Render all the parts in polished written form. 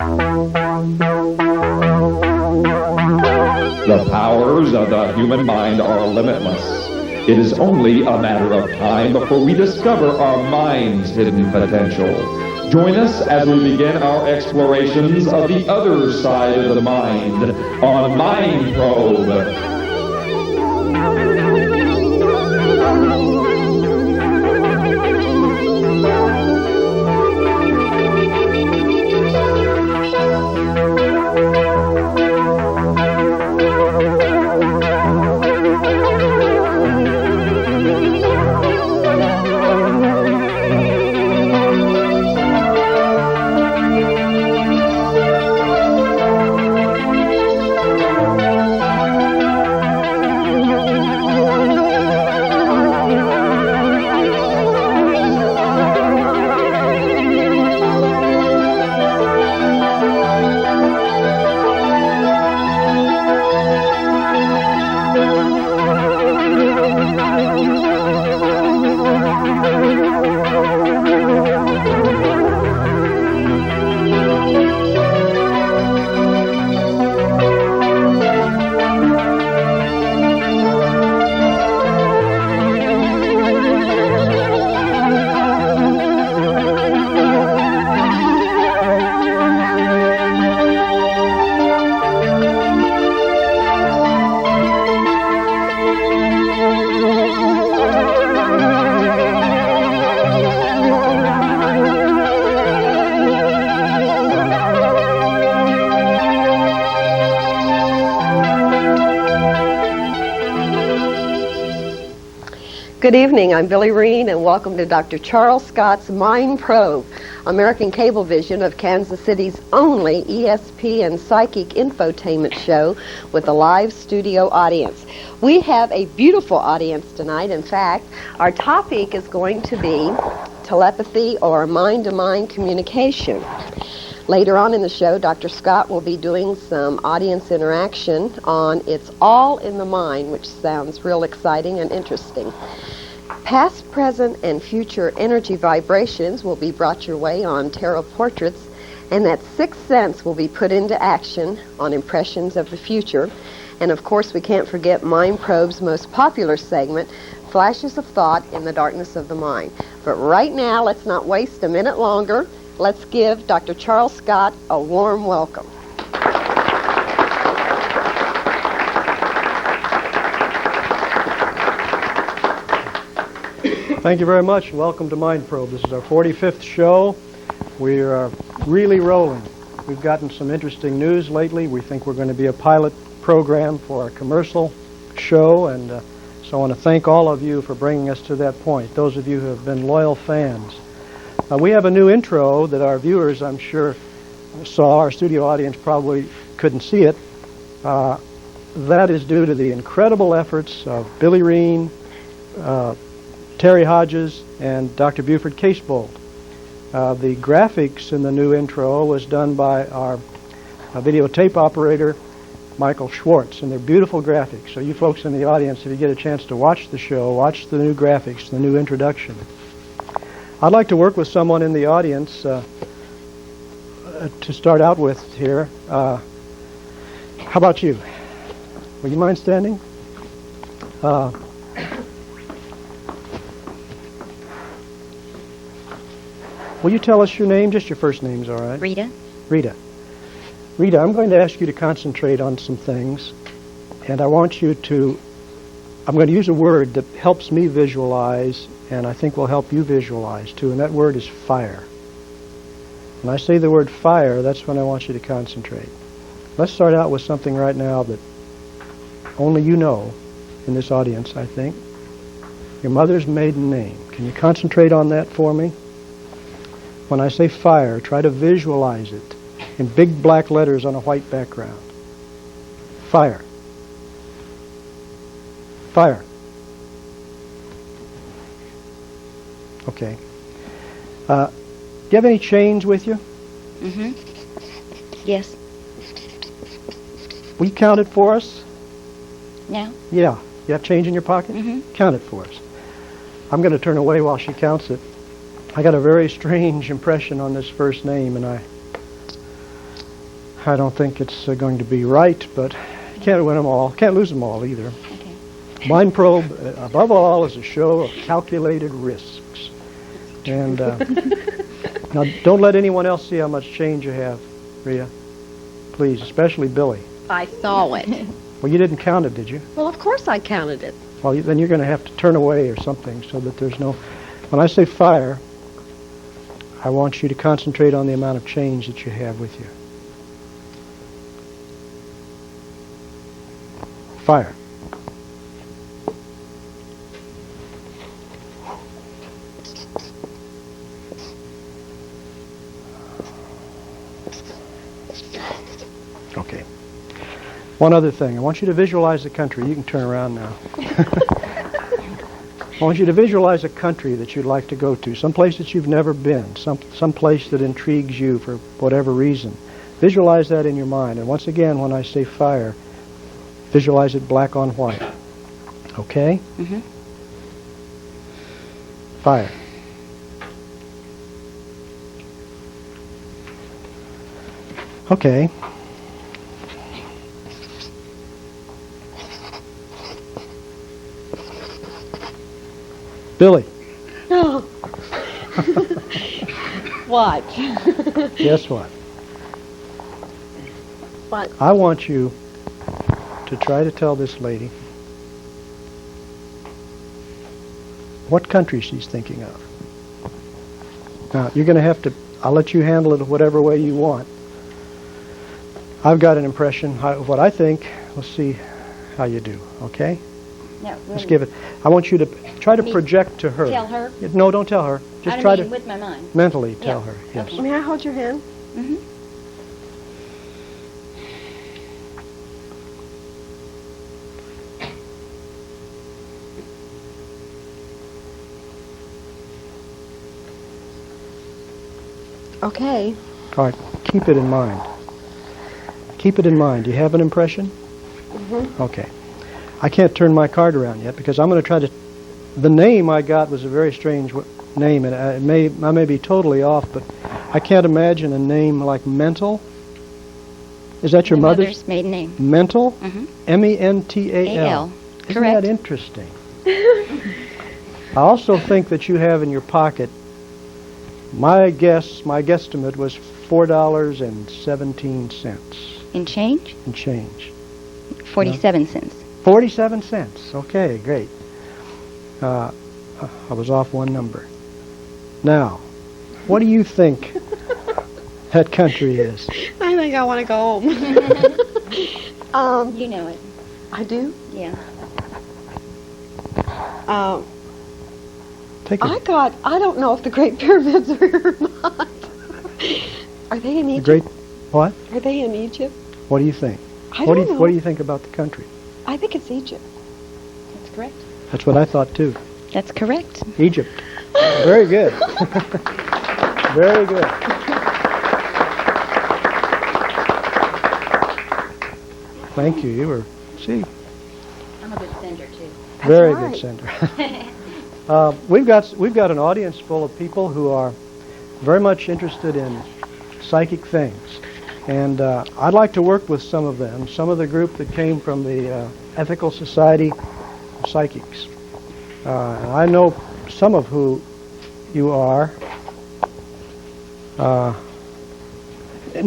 The powers of the human mind are limitless. It is only a matter of time before we discover our mind's hidden potential. Join us as we begin our explorations of the other side of the mind on Mind Probe. Good evening, I'm Billie Rean, and welcome to Dr. Charles Scott's Mind Probe, American Cablevision of Kansas City's only ESP and psychic infotainment show with a live studio audience. We have a beautiful audience tonight. In fact, our topic is going to be telepathy or mind-to-mind communication. Later on in the show, Dr. Scott will be doing some audience interaction on It's All in the Mind, which sounds real exciting and interesting. Past, present, and future energy vibrations will be brought your way on tarot portraits, and that sixth sense will be put into action on impressions of the future. And of course, we can't forget Mind Probe's most popular segment, Flashes of Thought in the Darkness of the Mind. But right now, let's not waste a minute longer. Let's give Dr. Charles Scott a warm welcome. Thank you very much. Welcome to Mind Probe. This is our 45th show. We are really rolling. We've gotten some interesting news lately. We think we're going to be a pilot program for a commercial show, and so I want to thank all of you for bringing us to that point, those of you who have been loyal fans. We have a new intro that our viewers, I'm sure, saw. Our studio audience probably couldn't see it. That is due to the incredible efforts of Billie Rean, Terry Hodges, and Dr. Buford Casebold. The graphics in the new intro was done by our videotape operator, Michael Schwartz, and they're beautiful graphics. So you folks in the audience, if you get a chance to watch the show, watch the new graphics, the new introduction. I'd like to work with someone in the audience to start out with here. How about you? Would you mind standing? Will you tell us your name? Just your first name's all right. Rita. Rita. Rita, I'm going to ask you to concentrate on some things, and I want you to, I'm going to use a word that helps me visualize, and I think will help you visualize too, and that word is fire. When I say the word fire, that's when I want you to concentrate. Let's start out with something right now that only you know in this audience, I think. Your mother's maiden name. Can you concentrate on that for me? When I say fire, try to visualize it in big black letters on a white background. Fire. Fire. Okay. Do you have any change with you? Mm-hmm. Yes. Will you count it for us? Now? Yeah. You have change in your pocket? Mm-hmm. Count it for us. I'm going to turn away while she counts it. I got a very strange impression on this first name, and I don't think it's going to be right, but you can't win them all. Can't lose them all either. Okay. Mind Probe, above all, is a show of calculated risks. And now, don't let anyone else see how much change you have, Rhea. Please, especially Billy. I saw it. Well, you didn't count it, did you? Well, of course I counted it. Well, then you're going to have to turn away or something so that there's no... When I say fire, I want you to concentrate on the amount of change that you have with you. Fire. Okay. One other thing. I want you to visualize the country. You can turn around now. I want you to visualize a country that you'd like to go to, some place that you've never been, some place that intrigues you for whatever reason. Visualize that in your mind. And once again, when I say fire, visualize it black on white. Okay? Mm-hmm. Fire. Okay. Billy. Oh. What? Guess what? What? I want you to try to tell this lady what country she's thinking of. Now, you're going to have to, I'll let you handle it whatever way you want. I've got an impression of what I think. Let's see how you do, okay? No, Let's give it. I want you to try to Me project to her. tell her? No, don't tell her. Just I try mean, to with my mind. mentally tell Yeah. her. Yes. Okay. May I hold your hand? Mm-hmm. Okay. All right. Keep it in mind. Keep it in mind. Do you have an impression? Mm-hmm. Okay. I can't turn my card around yet because I'm going to try to... The name I got was a very strange name, and I may be totally off, but I can't imagine a name like Mental. Is that your My mother's maiden name. Mental? Mm-hmm. M-E-N-T-A-L. A-L. Isn't Correct. that interesting? I also think that you have in your pocket, my guesstimate was $4.17 In change? in change. 47 cents. 47 cents. Okay, great. I was off one number. Now, what do you think that country is? I think I want to go home. You know it. I do? Yeah. Take it. I don't know if the Great Pyramids are here or not. Are they in The Egypt? great, what? Are they in Egypt? What do you think? I What don't do know. What do you think about the country? I think it's Egypt. That's correct. That's what I thought too. That's correct. Egypt. Very good. Very good. Thank you. You were, see, I'm a good sender, too. very right. good sender. We've got an audience full of people who are very much interested in psychic things, and I'd like to work with some of them. Some of the group that came from the Ethical Society of Psychics. And I know some of who you are. No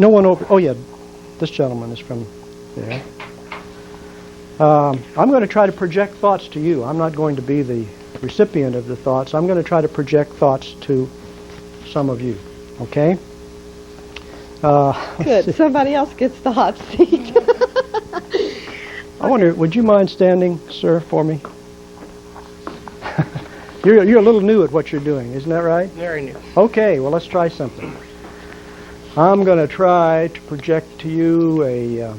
one over. Oh yeah, this gentleman is from there. I'm going to try to project thoughts to you. I'm not going to be the recipient of the thoughts. I'm going to try to project thoughts to some of you. Okay? Good. Somebody else gets the hot seat. I wonder, would you mind standing, sir, for me? You're a little new at what you're doing, isn't that right? Very new. Okay, well, let's try something. I'm going to try to project to you a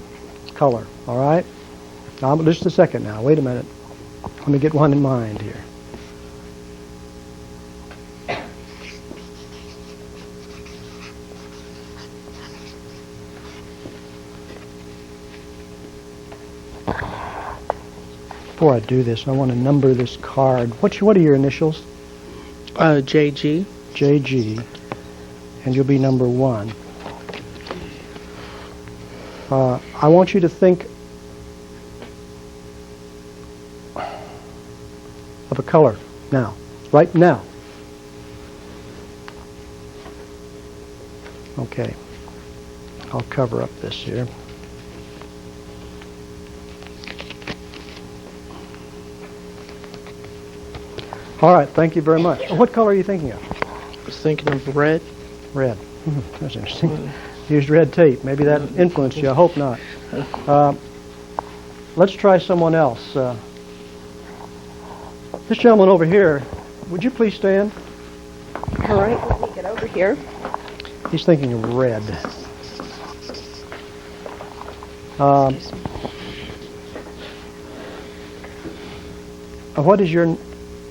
color, all right? Just a second now. Wait a minute. Let me get one in mind here. Before I do this, I want to number this card. What are your initials? JG. JG. And you'll be number 1. I want you to think of a color now, right now. Okay. I'll cover up this here. All right, thank you very much. What color are you thinking of? I was thinking of red. Red. That's interesting. Used red tape. Maybe that influenced you. I hope not. Let's try someone else. This gentleman over here, would you please stand? All right, let me get over here. He's thinking of red.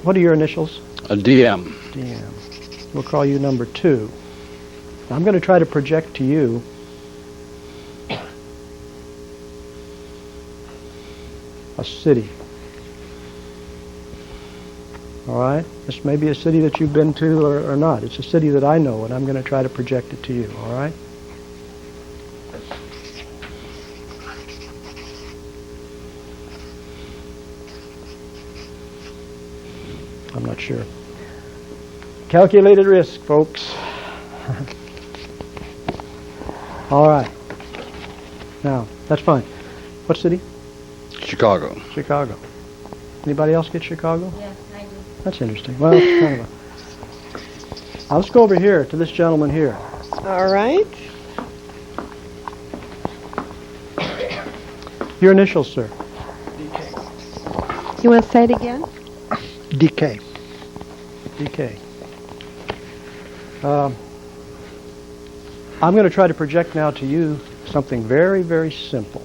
What are your initials? A DM. DM. We'll call you number 2. I'm going to try to project to you a city. All right? This may be a city that you've been to or not. It's a city that I know, and I'm going to try to project it to you. All right? I'm not sure. Calculated risk, folks. All right. Now, that's fine. What city? Chicago. Chicago. Anybody else get Chicago? Yes, I do. That's interesting. Well, it's kind of a... let's go over here to this gentleman here. All right. Your initials, sir. You want to say it again? DK. DK. I'm going to try to project now to you something very, very simple.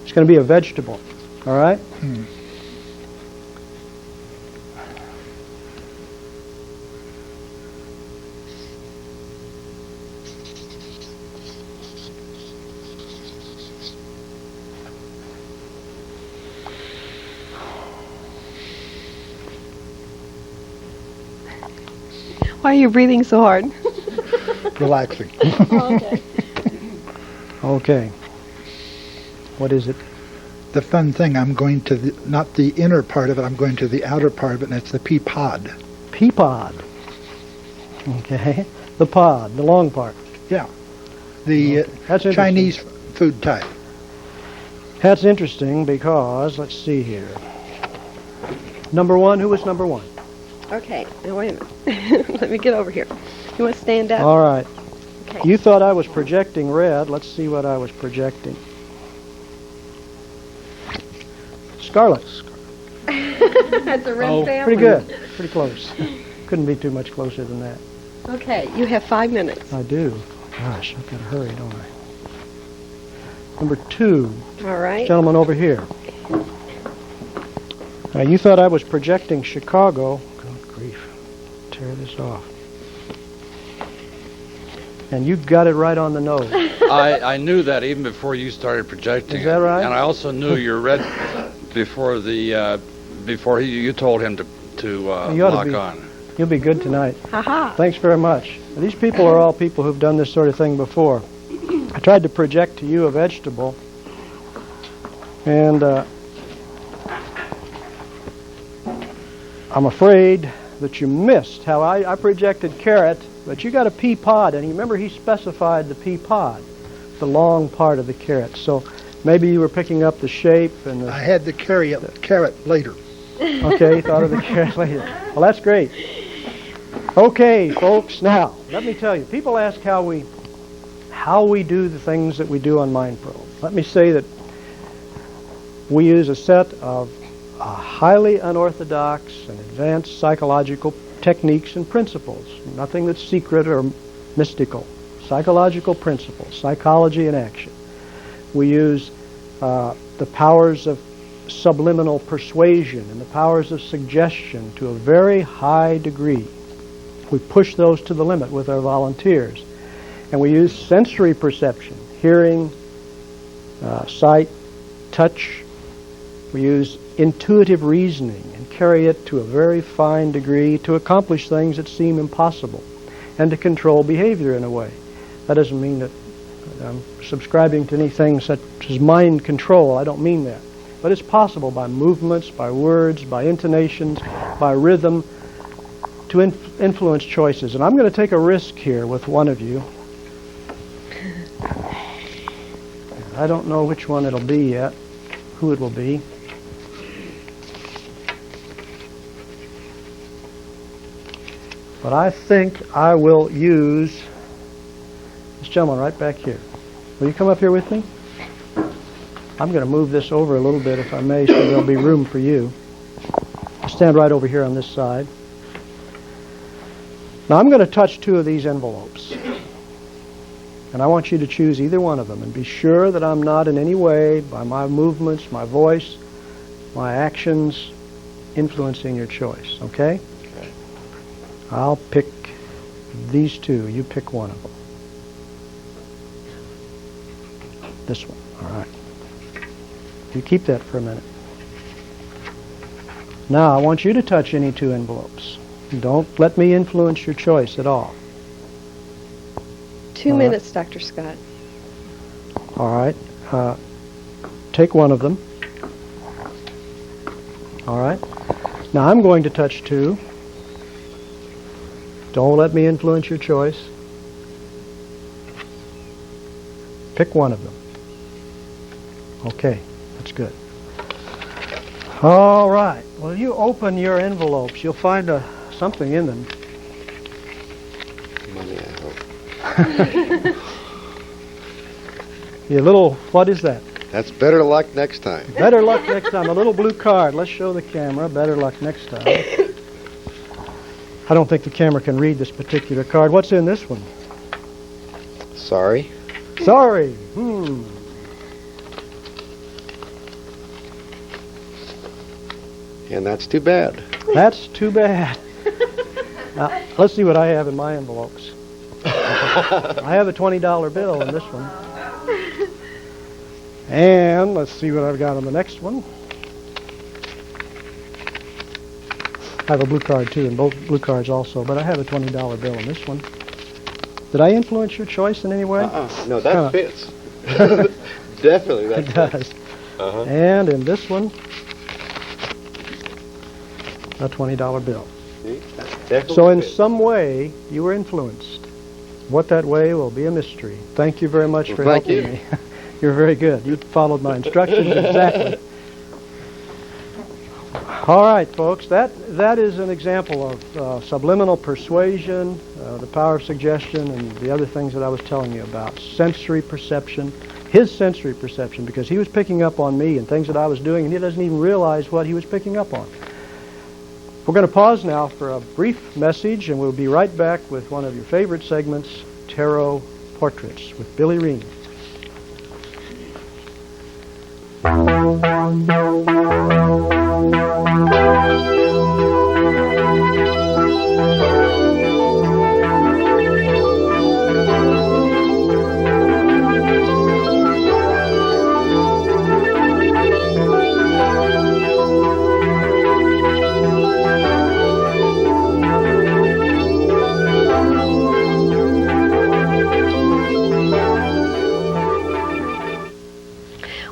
It's going to be a vegetable, all right? Why are you breathing so hard? Relaxing. Okay. Okay. What is it? The fun thing, I'm going to not the inner part of it, I'm going to the outer part of it, and it's the pea pod. Pea pod. Okay. The pod, the long part. Yeah. The That's interesting. Chinese food type. That's interesting because, let's see here. Number 1, who was number 1? Okay, now wait a minute. Let me get over here. You want to stand up? All right. Okay. You thought I was projecting red. Let's see what I was projecting. Scarlet. That's a red family. Pretty good. Pretty close. Couldn't be too much closer than that. Okay, you have 5 minutes. I do. Gosh, I've got to hurry, don't I? Number 2. All right. Gentleman over here. Now, you thought I was projecting Chicago. Good grief. Tear this off. And you got it right on the nose. I knew that even before you started projecting. Is that right? And I also knew your red before the before you told him to You ought to lock be- on. You'll be good tonight. Ha-ha. Thanks very much. These people are all people who've done this sort of thing before. I tried to project to you a vegetable, and I'm afraid that you missed how I projected carrot, but you got a pea pod, and you remember he specified the pea pod, the long part of the carrot. So maybe you were picking up the shape and the... I had the carrot later. Okay, thought of the carrot later. Well, that's great. Okay, folks, now, let me tell you, people ask how we do the things that we do on MindPro. Let me say that we use a set of highly unorthodox and advanced psychological techniques and principles. Nothing that's secret or mystical. Psychological principles, psychology in action. We use the powers of subliminal persuasion and the powers of suggestion to a very high degree. We push those to the limit with our volunteers. And we use sensory perception, hearing, sight, touch. We use intuitive reasoning and carry it to a very fine degree to accomplish things that seem impossible and to control behavior in a way. That doesn't mean that I'm subscribing to anything such as mind control. I don't mean that. But it's possible by movements, by words, by intonations, by rhythm, to influence choices. And I'm going to take a risk here with one of you. I don't know which one it'll be yet, who it will be. But I think I will use this gentleman right back here. Will you come up here with me? I'm going to move this over a little bit, if I may, so there'll be room for you. Stand right over here on this side. Now I'm going to touch two of these envelopes. And I want you to choose either one of them and be sure that I'm not in any way, by my movements, my voice, my actions, influencing your choice, okay? Okay. I'll pick these two. You pick one of them. This one, all right. You keep that for a minute. Now I want you to touch any two envelopes. Don't let me influence your choice at all. 2 minutes, Dr. Scott. All right. Take one of them. All right. Now I'm going to touch two. Don't let me influence your choice. Pick one of them. Okay, that's good. All right. Well, you open your envelopes. You'll find something in them. Money, I hope. Your little, what is that? That's better luck next time. Better luck next time. A little blue card. Let's show the camera. Better luck next time. I don't think the camera can read this particular card. What's in this one? Sorry. Sorry. And that's too bad. That's too bad. Now, let's see what I have in my envelopes. I have a $20 bill in this one. And let's see what I've got on the next one. I have a blue card too, and both blue cards also, but I have a $20 bill in this one. Did I influence your choice in any way? No, that fits. Definitely that It fits. does. And in this one, a $20 bill. See? That definitely So in fits. some way, you were influenced. What that way will be a mystery. Thank you very much for thank helping you. me. You're very good. You followed my instructions exactly. All right, folks. That is an example of subliminal persuasion, the power of suggestion, and the other things that I was telling you about. Sensory perception. His sensory perception, because he was picking up on me and things that I was doing, and he doesn't even realize what he was picking up on. We're going to pause now for a brief message, and we'll be right back with one of your favorite segments, Tarot Portraits, with Billie Rean.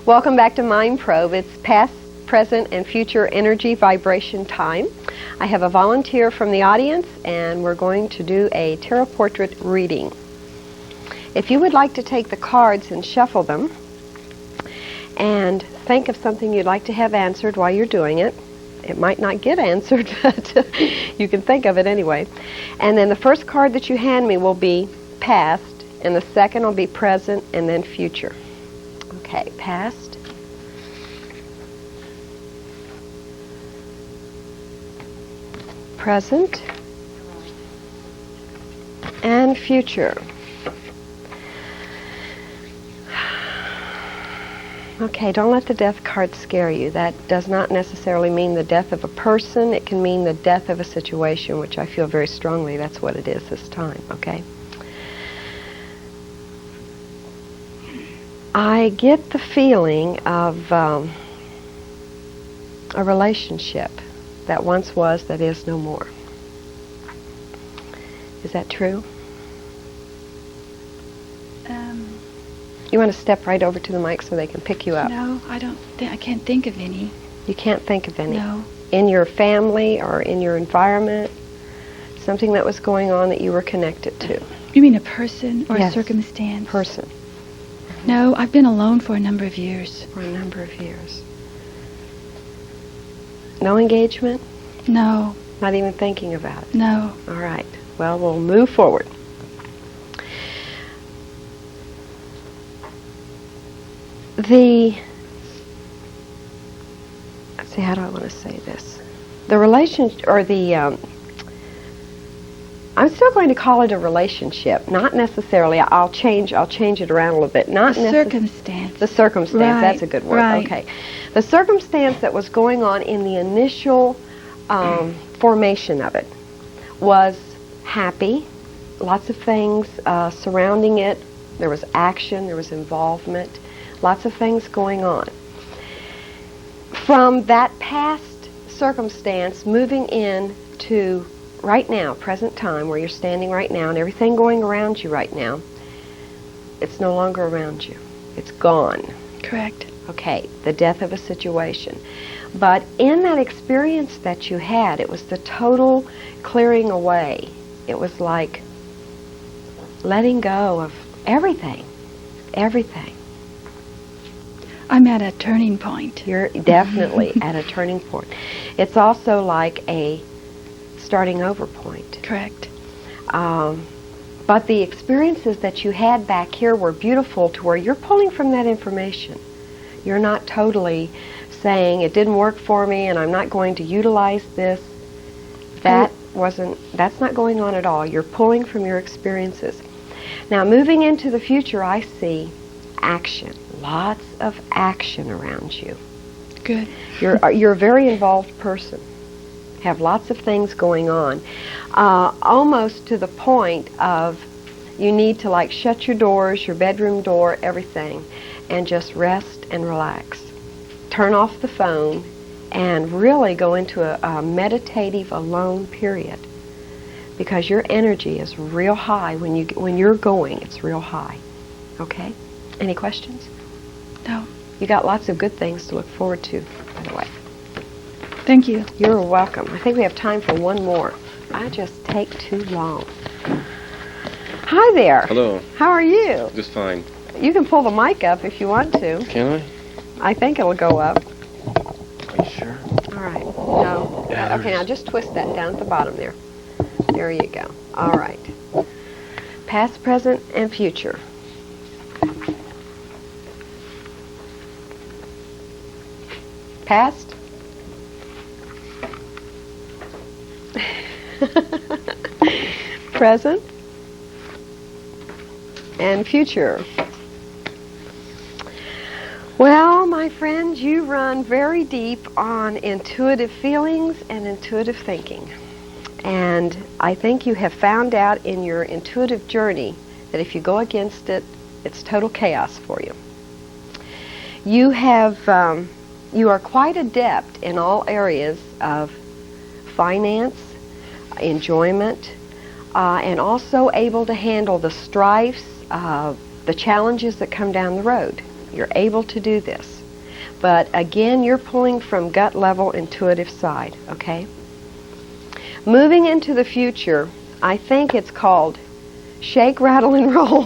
Welcome back to Mind Probe. It's past, present, and future energy vibration time. I have a volunteer from the audience, and we're going to do a tarot portrait reading. If you would like to take the cards and shuffle them and think of something you'd like to have answered while you're doing it, it might not get answered, but you can think of it anyway. And then the first card that you hand me will be past, and the second will be present, and then future. Okay, past, present, and future. Okay, don't let the death card scare you. That does not necessarily mean the death of a person. It can mean the death of a situation, which I feel very strongly that's what it is this time, okay? I get the feeling of a relationship that once was, that is no more. Is that true? You want to step right over to the mic so they can pick you up? No, I can't think of any. You can't think of any? No. In your family or in your environment? Something that was going on that you were connected to? You mean a person or Yes. a circumstance? Person. No, I've been alone for a number of years. For a number of years. No engagement? No, Not even thinking about it? no. All right. Well, we'll move forward. Let's see, how do I want to say this? The relationship, or I'm still going to call it a relationship. Not necessarily. I'll change it around a little bit. Not A circumstance. The circumstance. Right, That's a good word. right. Okay. The circumstance that was going on in the initial formation of it was happy. Lots of things surrounding it. There was action. There was involvement. Lots of things going on. From that past circumstance, moving in to right now, present time, where you're standing right now, and everything going around you right now, it's no longer around you. It's gone. Correct. Okay, the death of a situation. But in that experience that you had, it was the total clearing away. It was like letting go of everything. Everything. I'm at a turning point. You're definitely at a turning point. It's also like a starting over point. Correct. But the experiences that you had back here were beautiful to where you're pulling from that information. You're not totally saying it didn't work for me and I'm not going to utilize this. That's not going on at all. You're pulling from your experiences. Now, moving into the future, I see action. Lots of action around you. Good. You're a very involved person. Have lots of things going on. Almost to the point of you need to like shut your doors, your bedroom door, everything, and just rest and relax. Turn off the phone and really go into a meditative alone period, because your energy is real high when you're going. It's real high. Okay? Any questions? No. You got lots of good things to look forward to, by the way. Thank you. You're welcome. I think we have time for one more. I just take too long. Hi there. Hello. How are you? Just fine. You can pull the mic up if you want to. Can I think it'll go up. I? Are you sure? All right. No. Yeah, Okay, now just twist that down at the bottom there. There you go. All right. Past, present, and future. Past. Present. And future. Well, my friends, you run very deep on intuitive feelings and intuitive thinking. And I think you have found out in your intuitive journey that if you go against it, it's total chaos for you. You are quite adept in all areas of finance, enjoyment, and also able to handle the strifes, the challenges that come down the road. You're able to do this. But again, you're pulling from gut level intuitive side, okay? Moving into the future, I think it's called shake, rattle, and roll.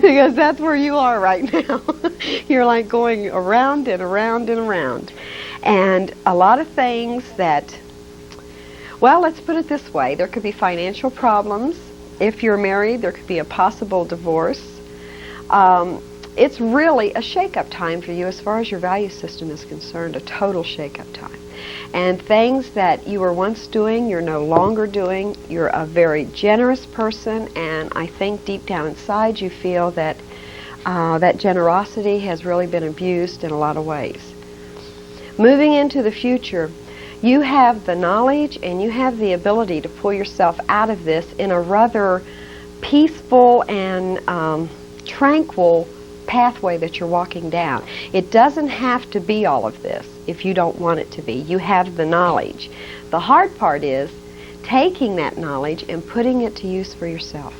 Because that's where you are right now. You're like going around and around and around. And a lot of things that, well, let's put it this way. There could be financial problems. If you're married, there could be a possible divorce. It's really a shake-up time for you as far as your value system is concerned, a total shake-up time. And things that you were once doing, you're no longer doing. You're a very generous person, and I think deep down inside you feel that that generosity has really been abused in a lot of ways. Moving into the future, you have the knowledge and you have the ability to pull yourself out of this in a rather peaceful and tranquil pathway that you're walking down. It doesn't have to be all of this if you don't want it to be. You have the knowledge. The hard part is taking that knowledge and putting it to use for yourself.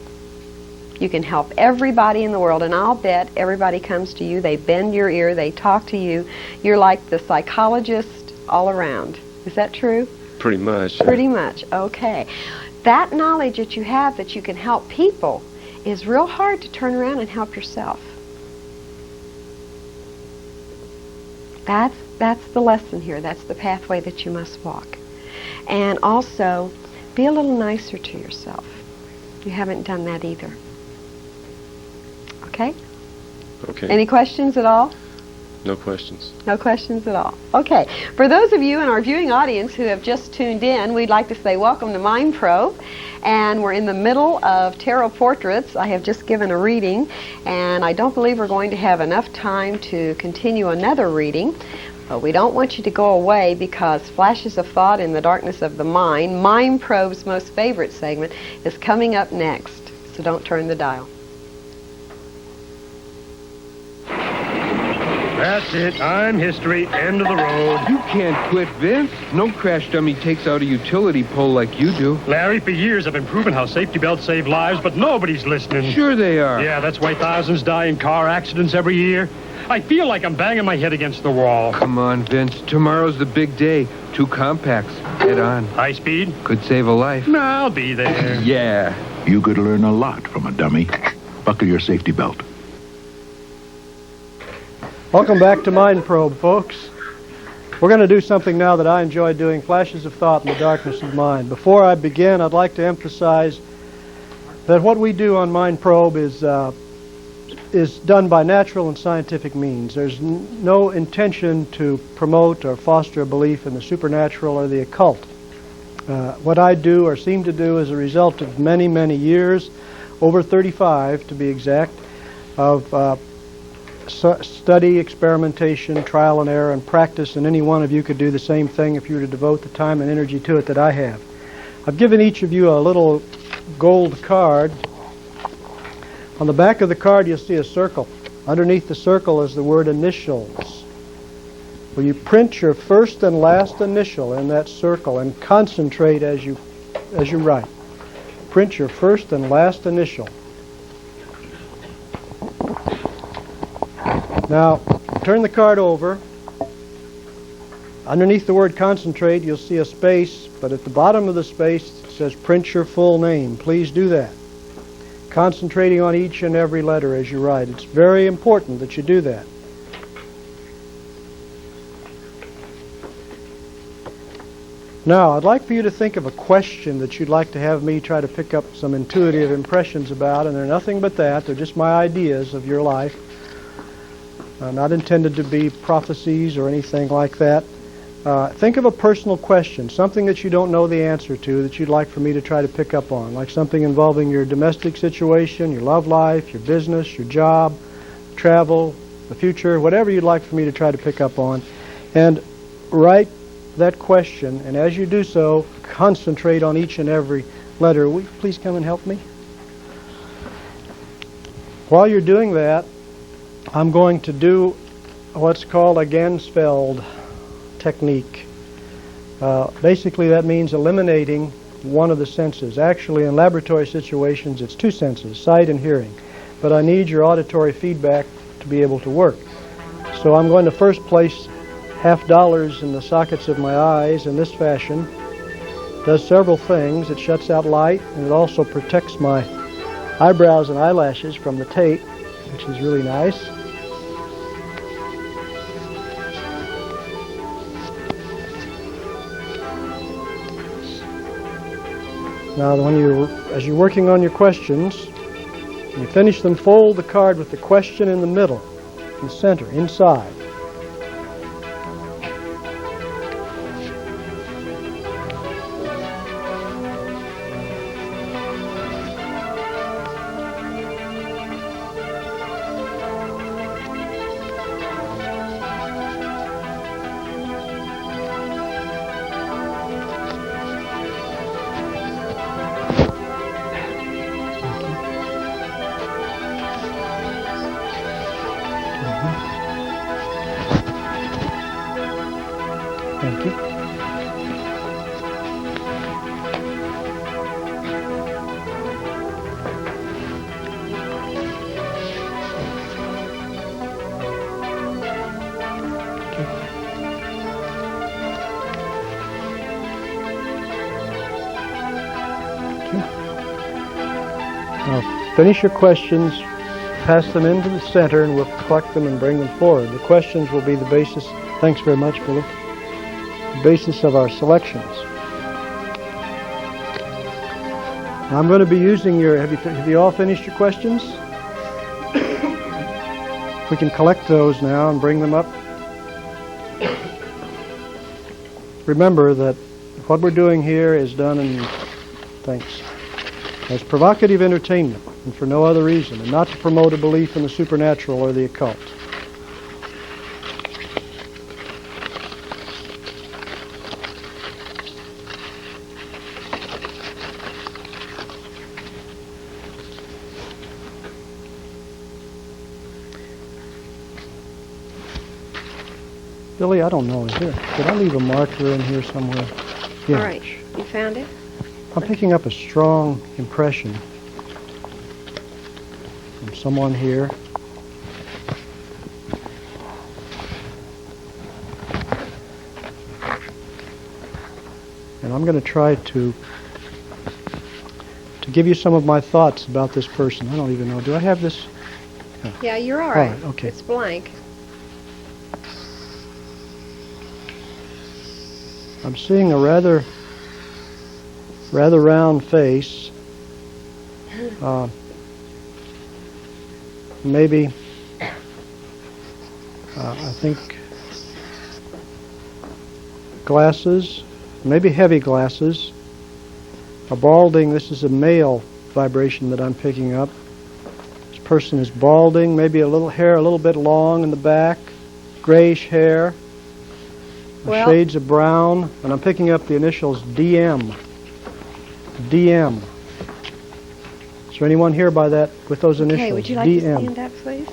You can help everybody in the world, and I'll bet everybody comes to you, they bend your ear, they talk to you. You're like the psychologist all around. Is that true? Pretty much. Pretty much. Okay. That knowledge that you have that you can help people is real hard to turn around and help yourself. That's the lesson here. That's the pathway that you must walk. And also, be a little nicer to yourself. You haven't done that either. Okay? Okay. Any questions at all? No questions. No questions at all. Okay. For those of you in our viewing audience who have just tuned in, we'd like to say welcome to Mind Probe. And we're in the middle of tarot portraits. I have just given a reading, and I don't believe we're going to have enough time to continue another reading. But we don't want you to go away, because Flashes of Thought in the Darkness of the Mind, Mind Probe's most favorite segment, is coming up next. So don't turn the dial. That's it. I'm history. End of the road. You can't quit, Vince. No crash dummy takes out a utility pole like you do. Larry, for years I've been proving how safety belts save lives, but nobody's listening. Sure they are. Yeah, that's why thousands die in car accidents every year. I feel like I'm banging my head against the wall. Come on, Vince. Tomorrow's the big day. 2 compacts. Head on. High speed? Could save a life. No, I'll be there. Yeah. You could learn a lot from a dummy. Buckle your safety belt. Welcome back to Mind Probe, folks. We're going to do something now that I enjoy doing, Flashes of Thought in the Darkness of Mind. Before I begin, I'd like to emphasize that what we do on Mind Probe is done by natural and scientific means. There's no intention to promote or foster a belief in the supernatural or the occult. What I do, or seem to do, is a result of many, many years, over 35 to be exact, of study, experimentation, trial and error, and practice, and any one of you could do the same thing if you were to devote the time and energy to it that I have. I've given each of you a little gold card. On the back of the card you'll see a circle. Underneath the circle is the word initials. Will you print your first and last initial in that circle and concentrate as you write? Print your first and last initial. Now, turn the card over. Underneath the word concentrate, you'll see a space, but at the bottom of the space it says print your full name. Please do that. Concentrating on each and every letter as you write. It's very important that you do that. Now, I'd like for you to think of a question that you'd like to have me try to pick up some intuitive impressions about, and they're nothing but that. They're just my ideas of your life. Not intended to be prophecies or anything like that. Think of a personal question, something that you don't know the answer to that you'd like for me to try to pick up on, like something involving your domestic situation, your love life, your business, your job, travel, the future, whatever you'd like for me to try to pick up on. And write that question, and as you do so, concentrate on each and every letter. Will you please come and help me? While you're doing that, I'm going to do what's called a Gansfeld technique. Basically, that means eliminating one of the senses. Actually, in laboratory situations, it's 2 senses, sight and hearing. But I need your auditory feedback to be able to work. So I'm going to first place $50 in the sockets of my eyes in this fashion. It does several things. It shuts out light, and it also protects my eyebrows and eyelashes from the tape, which is really nice. Now, as you're working on your questions, when you finish them, fold the card with the question in the middle, in the center, inside. Now, finish your questions, pass them into the center, and we'll collect them and bring them forward. The questions will be the basis. Thanks very much, Billy. The basis of our selections. Now, I'm going to be using your. Have you all finished your questions? We can collect those now and bring them up. Remember that what we're doing here is done in, thanks, as provocative entertainment and for no other reason, and not to promote a belief in the supernatural or the occult. Billy, I don't know. Did I leave a marker in here somewhere? Yeah. All right. You found it? I'm picking up a strong impression from someone here. And I'm going to try to give you some of my thoughts about this person. I don't even know. Do I have this? Yeah, you're all right. Okay. It's blank. I'm seeing a rather round face. Maybe, I think, glasses, maybe heavy glasses. A balding, this is a male vibration that I'm picking up. This person is balding, maybe a little hair a little bit long in the back, grayish hair. Well, Shades of brown, and I'm picking up the initials DM. DM. Is there anyone here by that with those initials? Okay, would you like DM. to stand up, please?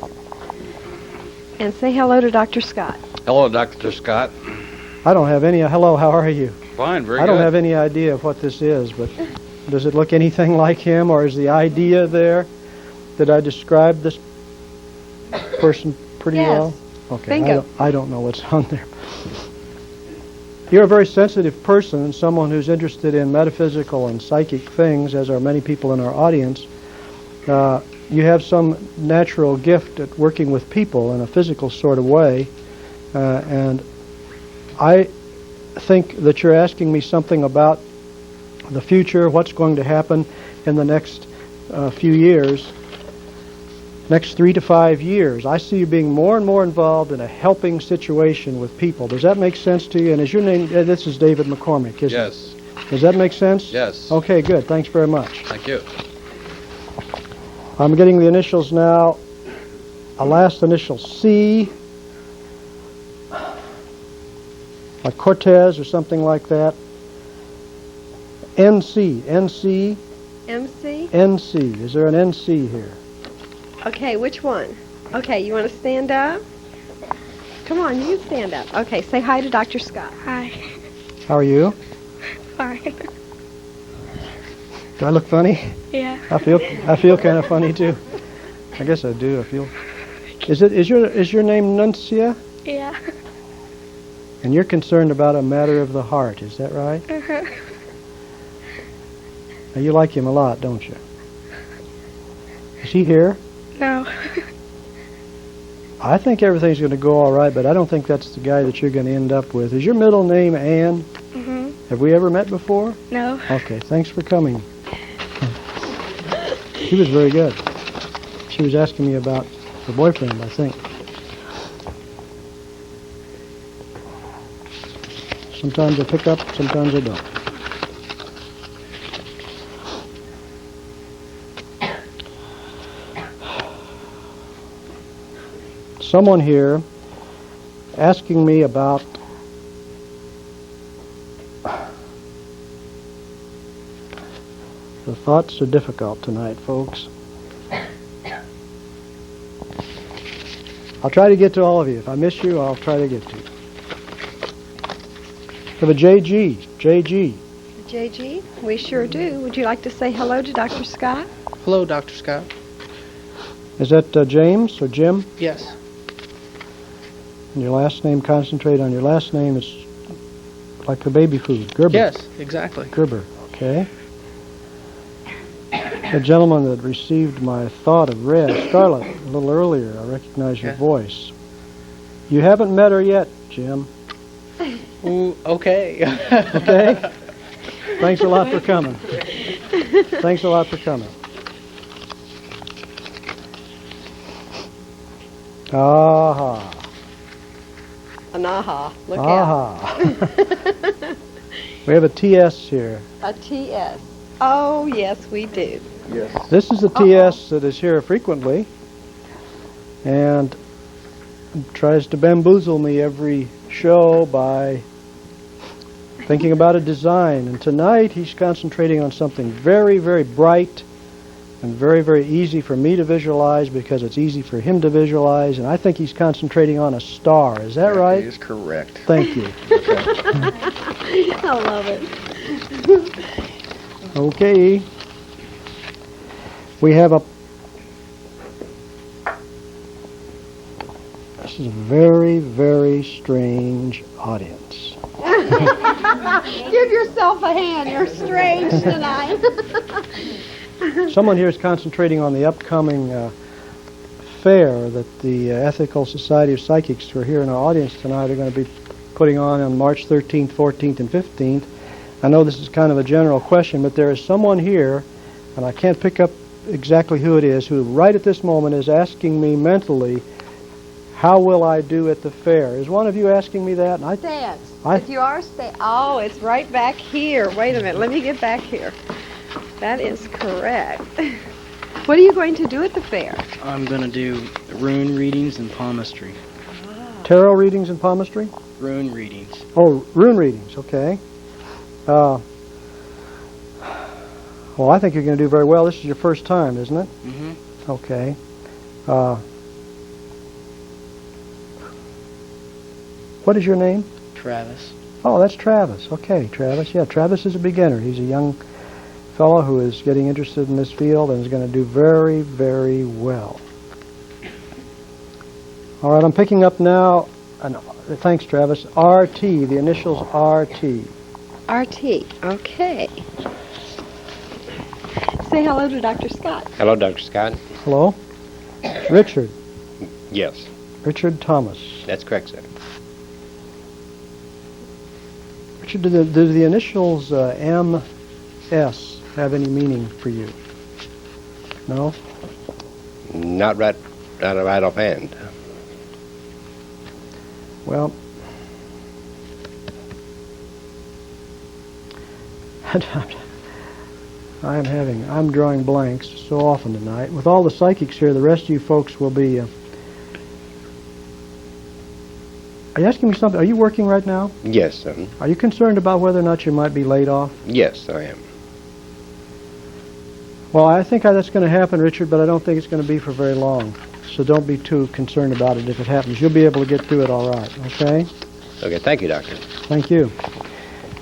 And say hello to Dr. Scott. Hello, Dr. Scott. I don't have any. Hello, how are you? Fine, very I good. don't have any idea of what this is, but does it look anything like him, or is the idea there? Did I describe this person pretty well? Okay, Bingo. I don't know what's on there. You're a very sensitive person and someone who's interested in metaphysical and psychic things, as are many people in our audience. You have some natural gift at working with people in a physical sort of way, and I think that you're asking me something about the future, what's going to happen in the next few years, next 3 to 5 years. I see you being more and more involved in a helping situation with people. Does that make sense to you? And is your name, this is David McCormick, isn't it? Yes. Does that make sense? Yes. Okay, good. Thanks very much. Thank you. I'm getting the initials now. A last initial C, like Cortez or something like that. NC. MC? NC. Is there an NC here? Okay, which one? Okay, you want to stand up? Come on, you can stand up. Okay, say hi to Dr. Scott. Hi. How are you? Fine. Do I look funny? Yeah. I feel kind of funny too. I guess I do. I feel. Is your name Nuncia? Yeah. And you're concerned about a matter of the heart, is that right? Uh-huh. Now, you like him a lot, don't you? Is he here? No. I think everything's going to go all right, but I don't think that's the guy that you're going to end up with. Is your middle name Ann? Mm-hmm. Have we ever met before? No. Okay, thanks for coming. She was very good. She was asking me about her boyfriend, I think. Sometimes I pick up, sometimes I don't. Someone here asking me about the thoughts are difficult tonight, folks. I'll try to get to all of you. If I miss you, I'll try to get to you. We have a JG. JG. JG? We sure do. Would you like to say hello to Dr. Scott? Hello, Dr. Scott. Is that James or Jim? Yes. And your last name, concentrate on your last name. It's like the baby food. Gerber. Yes, exactly. Gerber. Okay. The gentleman that received my thought of red, Scarlett, a little earlier, I recognize your voice. You haven't met her yet, Jim. Ooh, okay. Okay? Thanks a lot for coming. Thanks a lot for coming. Aha. An aha. Look Aha. We have a TS here. out. A TS. Oh, yes, we do. Yes. This is the TS that is here frequently and tries to bamboozle me every show by thinking about a design. And tonight he's concentrating on something very, very bright and very, very easy for me to visualize because it's easy for him to visualize. And I think he's concentrating on a star. Is that right? That is correct. Thank you. I love it. Okay. We have a... This is a very, very strange audience. Give yourself a hand. You're strange tonight. Someone here is concentrating on the upcoming fair that the Ethical Society of Psychics, who are here in our audience tonight, are going to be putting on March 13th, 14th, and 15th. I know this is kind of a general question, but there is someone here, and I can't pick up exactly who it is, who right at this moment is asking me mentally, how will I do at the fair? Is one of you asking me that? And Stance. If you are oh, it's right back here. Wait a minute. Let me get back here. That is correct. What are you going to do at the fair? I'm going to do rune readings and palmistry. Tarot readings and palmistry? Rune readings. Oh, rune readings, okay. Well, I think you're going to do very well. This is your first time, isn't it? Mm-hmm. Okay. What is your name? Travis. Oh, that's Travis. Okay, Travis. Yeah, Travis is a beginner. He's a young fellow who is getting interested in this field and is going to do very, very well. All right, I'm picking up now, thanks, Travis, RT, the initials RT. RT. Okay. Say hello to Dr. Scott. Hello, Dr. Scott. Hello. Richard. Yes. Richard Thomas. That's correct, sir. Richard, do the initials MS have any meaning for you? No? Not right offhand. Well, I'm drawing blanks so often tonight. With all the psychics here, the rest of you folks will be... Are you asking me something? Are you working right now? Yes, sir. Are you concerned about whether or not you might be laid off? Yes, I am. Well, I think that's going to happen, Richard, but I don't think it's going to be for very long. So don't be too concerned about it if it happens. You'll be able to get through it all right, okay? Okay, thank you, Doctor. Thank you.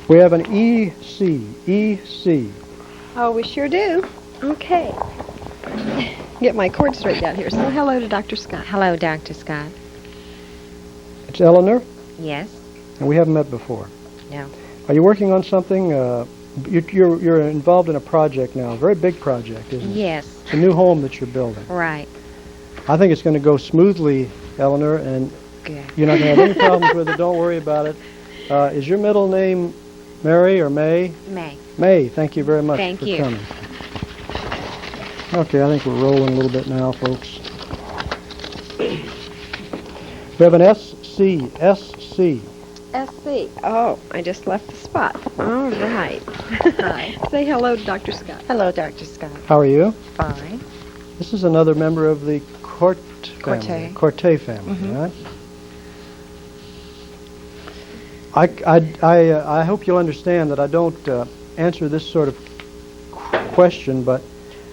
We have an EC. EC. Oh, we sure do. Okay. Get my cord straightened out here. Say hello to Dr. Scott. Hello, Dr. Scott. It's Eleanor, Yes. and we haven't met before. No. Are you working on something? You're involved in a project now, a very big project, isn't it? Yes. It's a new home that you're building. Right. I think it's going to go smoothly, Eleanor, and Good. you're not going to have any problems with it. Don't worry about it. Is your middle name Mary or May? May. May, thank you very much Thank for you. coming. Okay, I think we're rolling a little bit now, folks. We have an SC. SC. Oh, I just left the spot. All right. Hi. Say hello to Dr. Scott. Hello, Dr. Scott. How are you? Fine. This is another member of the family. Corte family, right? I hope you'll understand that I don't answer this sort of question, but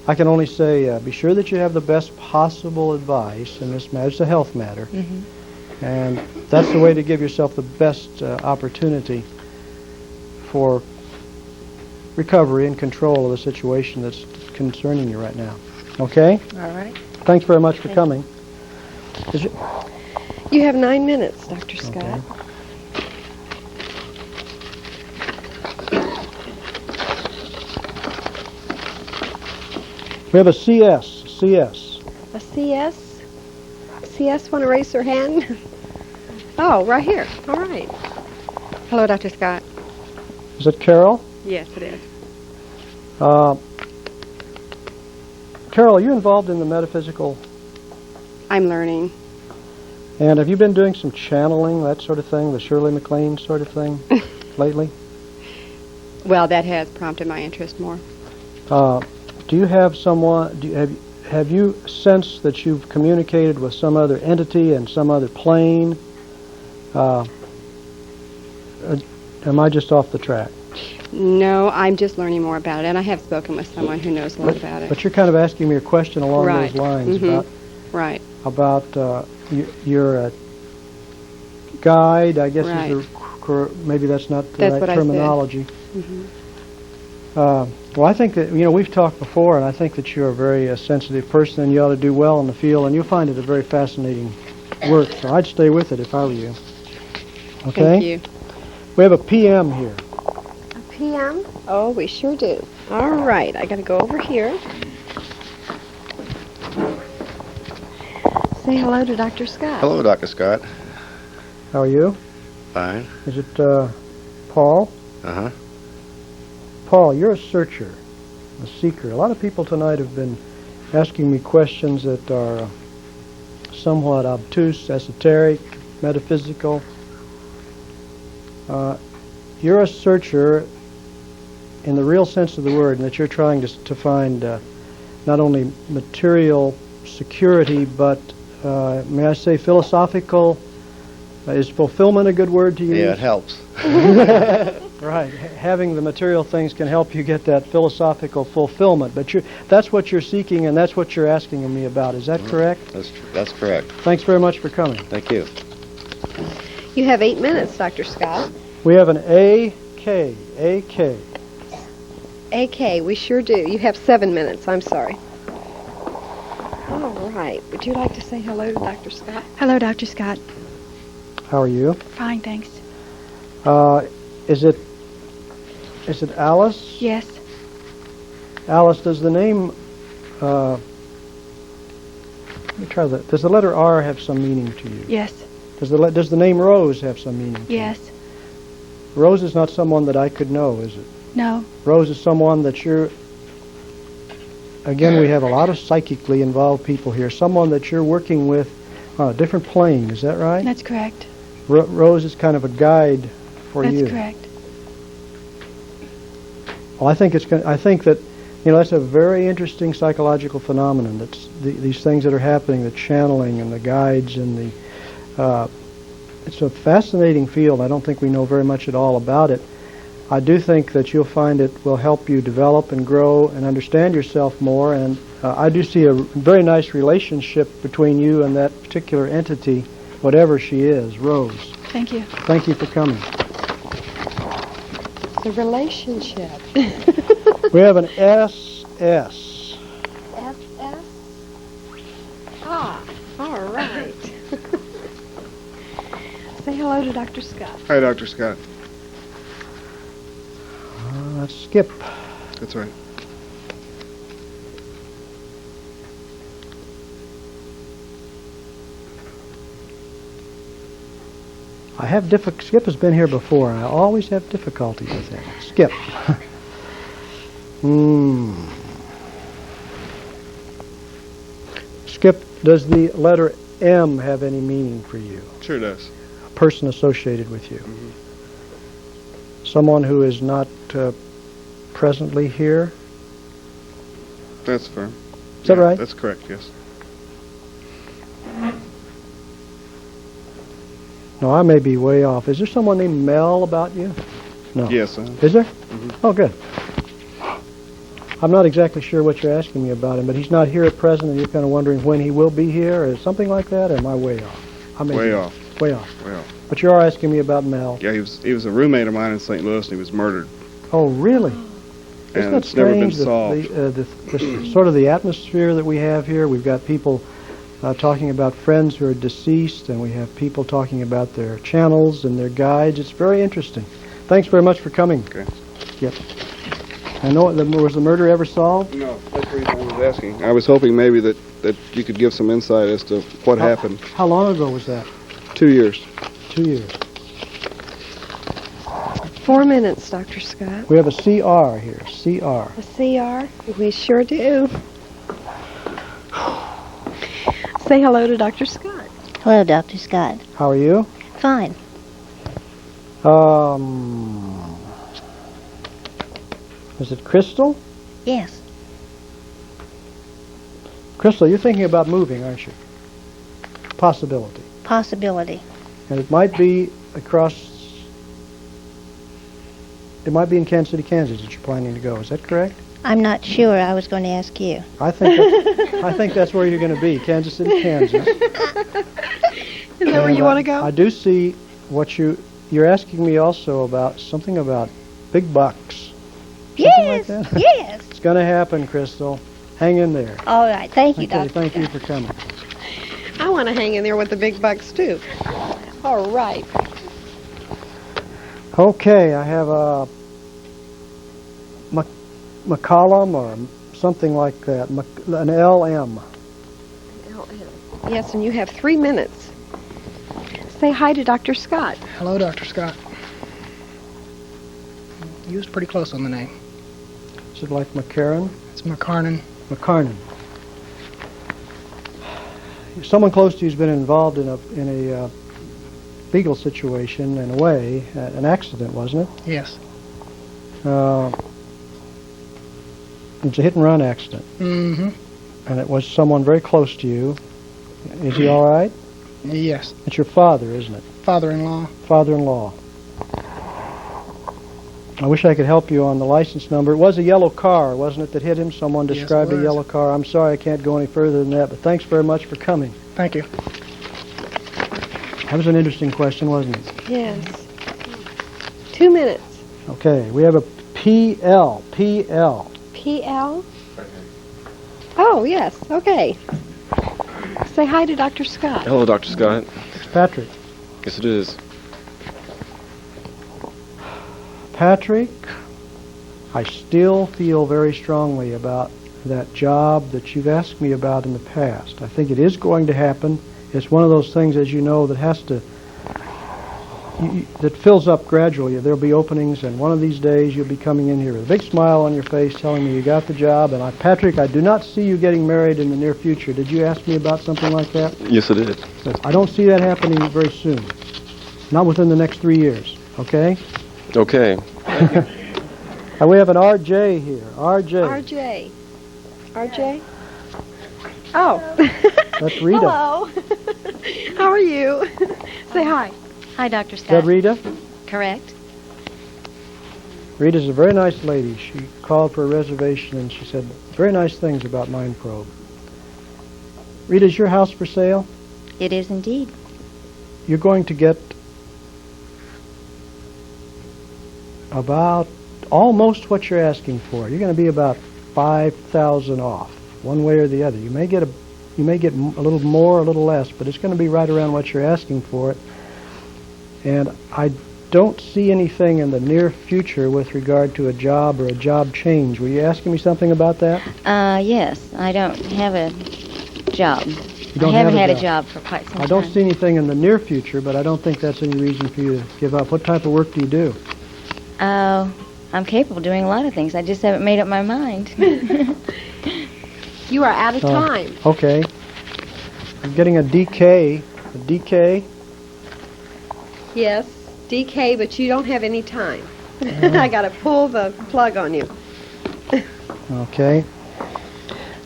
I can only say be sure that you have the best possible advice in this matter. It's a health matter. And that's the way to give yourself the best opportunity for recovery and control of the situation that's concerning you right now. Okay? All right. Thanks very much for coming. You have 9 minutes, Dr. Scott. Okay. We have a CS. A CS? CS want to raise their hand? Oh, right here. All right. Hello, Dr. Scott. Is it Carol? Yes, it is. Carol, are you involved in the metaphysical? I'm learning. And have you been doing some channeling, that sort of thing, the Shirley MacLaine sort of thing, lately? Well, that has prompted my interest more. Do you have someone? Have you sensed that you've communicated with some other entity and some other plane? Am I just off the track? No, I'm just learning more about it, and I have spoken with someone who knows more about it. But you're kind of asking me a question along those lines about you're a guide, I guess maybe that's not the right terminology. Well, I think that, we've talked before, and I think that you're a very sensitive person, and you ought to do well in the field, and you'll find it a very fascinating work. So I'd stay with it if I were you. Okay? Thank you. We have a PM here. A PM? Oh, we sure do. All right, I got to go over here. Say hello to Dr. Scott. Hello, Dr. Scott. How are you? Fine. Is it Paul? Uh-huh. Paul, you're a searcher, a seeker. A lot of people tonight have been asking me questions that are somewhat obtuse, esoteric, metaphysical. You're a searcher in the real sense of the word, and that you're trying to find not only material security, but, may I say, philosophical. Is fulfillment a good word to use? Yeah, it helps. Right. Having the material things can help you get that philosophical fulfillment. But that's what you're seeking, and that's what you're asking me about. Is that correct? That's correct. Thanks very much for coming. Thank you. You have 8 minutes, Dr. Scott. We have an AK. AK, we sure do. You have 7 minutes. I'm sorry. All right. Would you like to say hello to Dr. Scott? Hello, Dr. Scott. How are you? Fine, thanks. Is it Alice? Yes. Alice, does the name, let me try that. Does the letter R have some meaning to you? Yes. Does the name Rose have some meaning to you? Yes. Rose is not someone that I could know, is it? No. Rose is someone that you're, again, we have a lot of psychically involved people here, someone that you're working with on a different plane, is that right? That's correct. Rose is kind of a guide for you. That's correct. Well, I think that, that's a very interesting psychological phenomenon. That's these things that are happening, the channeling and the guides and the, it's a fascinating field. I don't think we know very much at all about it. I do think that you'll find it will help you develop and grow and understand yourself more, and I do see a very nice relationship between you and that particular entity, whatever she is, Rose. Thank you. Thank you for coming. The relationship. We have an SS. SS? Ah, all right. Say hello to Dr. Scott. Hi, Dr. Scott. That's Skip. That's right. I have Skip has been here before, and I always have difficulty with that. Skip. Skip, does the letter M have any meaning for you? Sure does. A person associated with you. Someone who is not presently here? That's fair. Is that right? That's correct, yes. No, I may be way off. Is there someone named Mel about you? No. Yes. Is there? Oh, good. I'm not exactly sure what you're asking me about him, but he's not here at present, and you're kind of wondering when he will be here, or something like that, or am I way off? Way off. Way off. Way off. But you are asking me about Mel. Yeah, he was a roommate of mine in St. Louis, and he was murdered. Oh, really? Isn't that it's never been strange, solved. the sort of the atmosphere that we have here? We've got people talking about friends who are deceased, and we have people talking about their channels and their guides. It's very interesting. Thanks very much for coming. Okay. Yep. I know, was the murder ever solved? No, that's the reason I was asking. I was hoping maybe that you could give some insight as to what happened. How long ago was that? 2 years. 2 years. 4 minutes, Dr. Scott. We have a CR here, CR. A CR? We sure do. Say hello to Dr. Scott. Hello, Dr. Scott. How are you? Fine. Is it Crystal? Yes. Crystal, you're thinking about moving, aren't you? Possibility. Possibility. And it might be it might be in Kansas City, Kansas that you're planning to go. Is that correct? I'm not sure. I was going to ask you. I think that's where you're going to be, Kansas City, Kansas. Is that where you want to go? I do see what you're asking me also about something about big bucks. Yes, like that? Yes. It's going to happen, Crystal. Hang in there. All right. Thank you, Dr. Thank you for coming. I want to hang in there with the big bucks, too. All right. Okay, I have a McCollum or something like that, an LM. Yes, and you have 3 minutes. Say hi to Dr. Scott. Hello, Dr. Scott. You was pretty close on the name. Is it like McCarran? It's McCarnan. McCarnan. Someone close to you's been involved in a legal situation in a way, an accident, wasn't it? Yes. It's a hit-and-run accident. Mm-hmm. And it was someone very close to you. Is he all right? Yes. It's your father, isn't it? Father-in-law. Father-in-law. I wish I could help you on the license number. It was a yellow car, wasn't it, that hit him? Someone described a yellow car. I'm sorry I can't go any further than that, but thanks very much for coming. Thank you. That was an interesting question, wasn't it? Yes. 2 minutes. Okay, we have a PL. PL? Oh, yes. Okay. Say hi to Dr. Scott. Hello, Dr. Scott. It's Patrick. Yes, it is. Patrick, I still feel very strongly about that job that you've asked me about in the past. I think it is going to happen. It's one of those things, as you know, that has to, that fills up gradually. There'll be openings, and one of these days you'll be coming in here with a big smile on your face telling me you got the job. And Patrick, I do not see you getting married in the near future. Did you ask me about something like that? Yes, I did. I don't see that happening very soon. Not within the next 3 years, okay? Okay. We have an RJ here. RJ. RJ? Oh. That's Rita. Hello. How are you? Say hi. Hi, Dr. Is Scott. that Rita? Correct. Rita's a very nice lady. She called for a reservation and she said very nice things about Mind Probe. Rita, is your house for sale? It is indeed. You're going to get about almost what you're asking for. You're going to be about $5,000 off, one way or the other. You may get a little more, a little less, but it's going to be right around what you're asking for it. And I don't see anything in the near future with regard to a job or a job change. Were you asking me something about that? Yes. I don't have a job. don't I haven't have a had job. a job for quite some time. I don't see anything in the near future, but I don't think that's any reason for you to give up. What type of work do you do? I'm capable of doing a lot of things. I just haven't made up my mind. You are out of time. Okay. I'm getting a DK. A DK? Yes, DK, but you don't have any time. I got to pull the plug on you. Okay.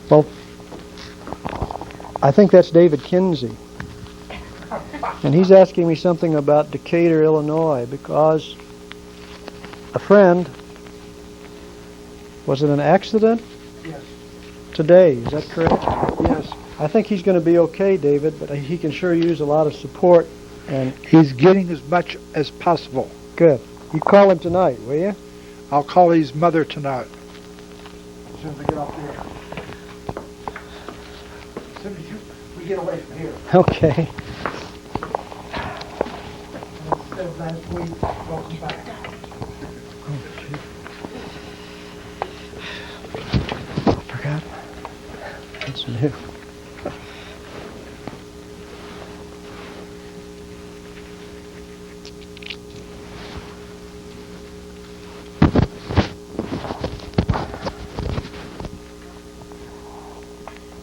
Well, I think that's David Kinsey. And he's asking me something about Decatur, Illinois, because a friend was in an accident? Yes. Today, is that correct? Yes. I think he's going to be okay, David, but he can sure use a lot of support. And he's getting as much as possible. Good. You call him tonight, will you? I'll call his mother tonight. As soon as I get off here. As soon as we get away from here. Okay. Welcome back. Yes, it is.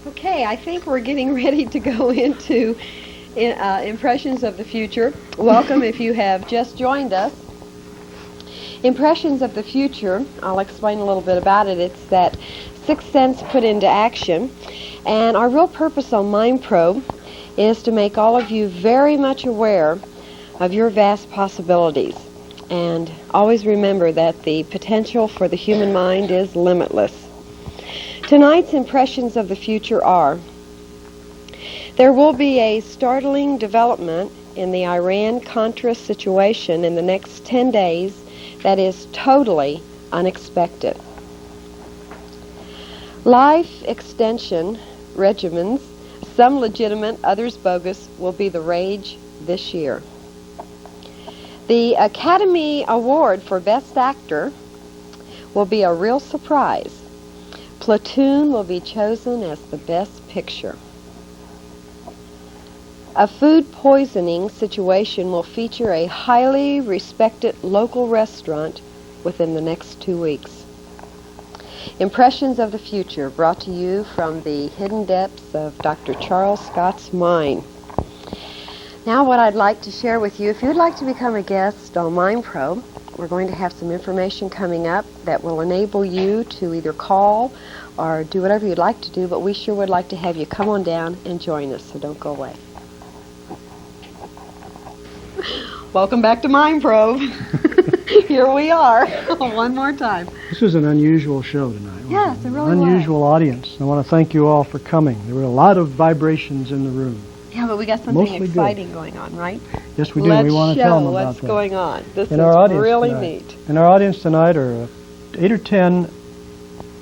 Okay, I think we're getting ready to go into Impressions of the Future. Welcome if you have just joined us. Impressions of the Future, I'll explain a little bit about it. It's that sixth sense put into action. And our real purpose on Mind Probe is to make all of you very much aware of your vast possibilities. And always remember that the potential for the human mind is limitless. Tonight's Impressions of the Future are: there will be a startling development in the Iran-Contra situation in the next 10 days that is totally unexpected. Life extension regimens, some legitimate, others bogus, will be the rage this year. The Academy Award for Best Actor will be a real surprise. Platoon will be chosen as the best picture. A food poisoning situation will feature a highly respected local restaurant within the next 2 weeks. Impressions of the Future, brought to you from the hidden depths of Dr. Charles Scott's mind. Now what I'd like to share with you, if you'd like to become a guest on Mind Probe, we're going to have some information coming up that will enable you to either call or do whatever you'd like to do, but we sure would like to have you come on down and join us, so don't go away. Welcome back to Mind Probe. Here we are, one more time. This is an unusual show tonight. Yes, it really Unusual audience. I want to thank you all for coming. There were a lot of vibrations in the room. Yeah, but we got something Mostly exciting going on, right? Yes, we do. We want to tell them about what's that. going on. This In is our audience really tonight. neat. In our audience tonight are 8 or 10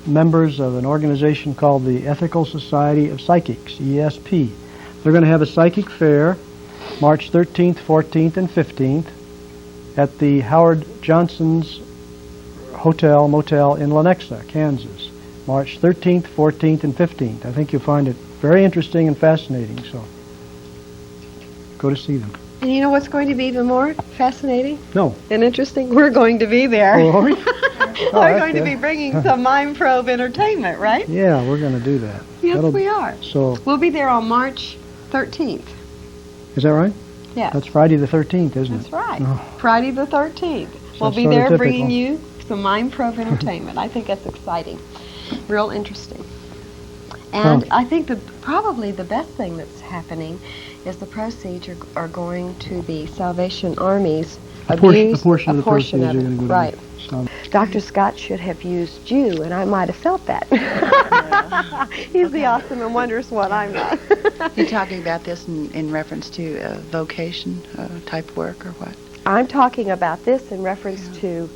members of an organization called the Ethical Society of Psychics, ESP. They're going to have a psychic fair March 13th, 14th, and 15th at the Howard Johnson's Hotel Motel in Lenexa, Kansas. March 13th, 14th, and 15th. I think you'll find it very interesting and fascinating, so go to see them. And you know what's going to be even more fascinating? No. And interesting? We're going to be there. Oh, are we? We're going to be bringing some Mind Probe entertainment, right? Yeah, we're going to do that. Yes, we are. So, we'll be there on March 13th. is that right? Yes. That's Friday the 13th, isn't it? That's right. Oh. Friday the 13th. We'll be sorta there typical. bringing you some Mind Probe entertainment. I think that's exciting. Real interesting. And I think probably the best thing that's happening is the proceeds are going to the Salvation Army's A portion of the proceeds are going to go to right. the Dr. Scott should have used you, and I might have felt that. He's the awesome and wondrous one. I'm not. You're talking about this in reference to vocation type work or what? I'm talking about this in reference to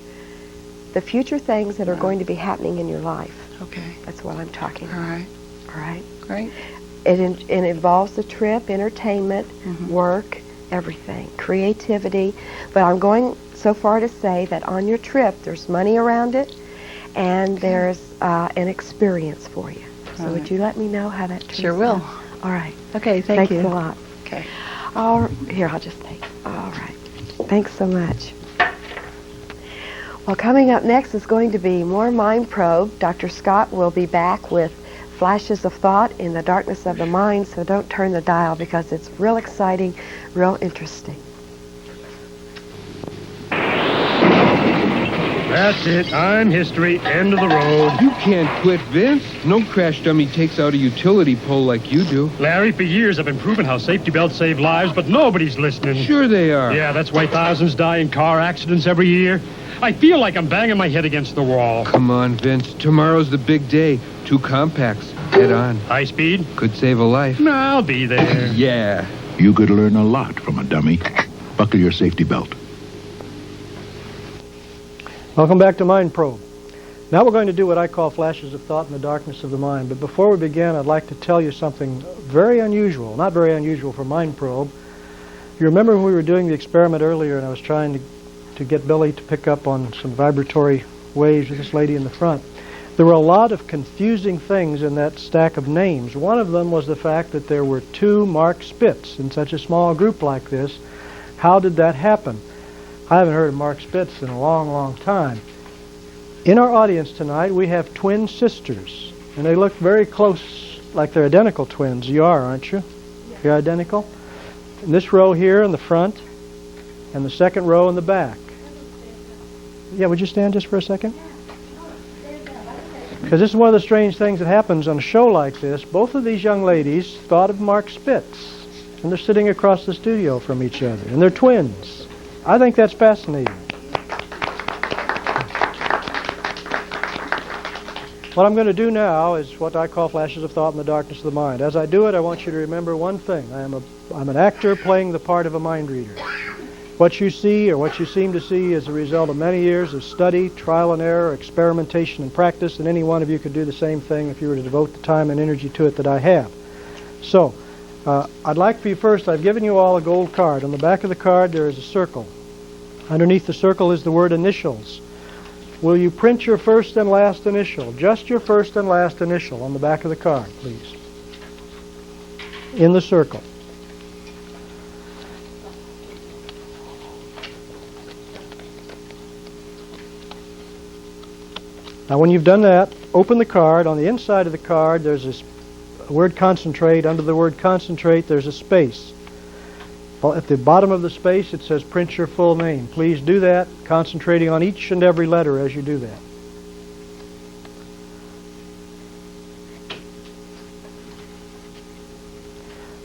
the future things that are going to be happening in your life. Okay. That's what I'm talking about. All right. All right? Great. It involves the trip, entertainment, work, everything, creativity. But I'm going so far to say that on your trip, there's money around it, and there's an experience for you. So would you let me know how that turns Sure will. out? All right. Okay, thank you. Thanks a lot. Okay. Here, I'll just take. All right. Thanks so much. Well, coming up next is going to be more Mind Probe. Dr. Scott will be back with flashes of thought in the darkness of the mind, so don't turn the dial because it's real exciting, real interesting. That's it. I'm history. End of the road. You can't quit, Vince. No crash dummy takes out a utility pole like you do. Larry, for years I've been proving how safety belts save lives, but nobody's listening. Sure they are. Yeah, that's why thousands die in car accidents every year. I feel like I'm banging my head against the wall. Come on, Vince. Tomorrow's the big day. 2 compacts. Head on. High speed? Could save a life. No, I'll be there. Yeah. You could learn a lot from a dummy. Buckle your safety belt. Welcome back to Mind Probe. Now we're going to do what I call flashes of thought in the darkness of the mind. But before we begin, I'd like to tell you something very unusual, not very unusual for Mind Probe. You remember when we were doing the experiment earlier and I was trying to get Billy to pick up on some vibratory waves with this lady in the front. There were a lot of confusing things in that stack of names. One of them was the fact that there were 2 Mark Spitz in such a small group like this. How did that happen? I haven't heard of Mark Spitz in a long, long time. In our audience tonight, we have twin sisters, and they look very close, like they're identical twins. You are, aren't you? You're identical? In this row here in the front, and the second row in the back. Yeah, would you stand just for a second? Because this is one of the strange things that happens on a show like this. Both of these young ladies thought of Mark Spitz, and they're sitting across the studio from each other, and they're twins. I think that's fascinating. What I'm going to do now is what I call flashes of thought in the darkness of the mind. As I do it, I want you to remember one thing. I'm an actor playing the part of a mind reader. What you see or what you seem to see is a result of many years of study, trial and error, experimentation and practice, and any one of you could do the same thing if you were to devote the time and energy to it that I have. So, I'd like for you first, I've given you all a gold card. On the back of the card there is a circle. Underneath the circle is the word initials. Will you print your first and last initial, just your first and last initial on the back of the card, please? In the circle. Now when you've done that, open the card. On the inside of the card there's this word concentrate. Under the word concentrate there's a space. Well, at the bottom of the space it says print your full name. Please do that, concentrating on each and every letter as you do that.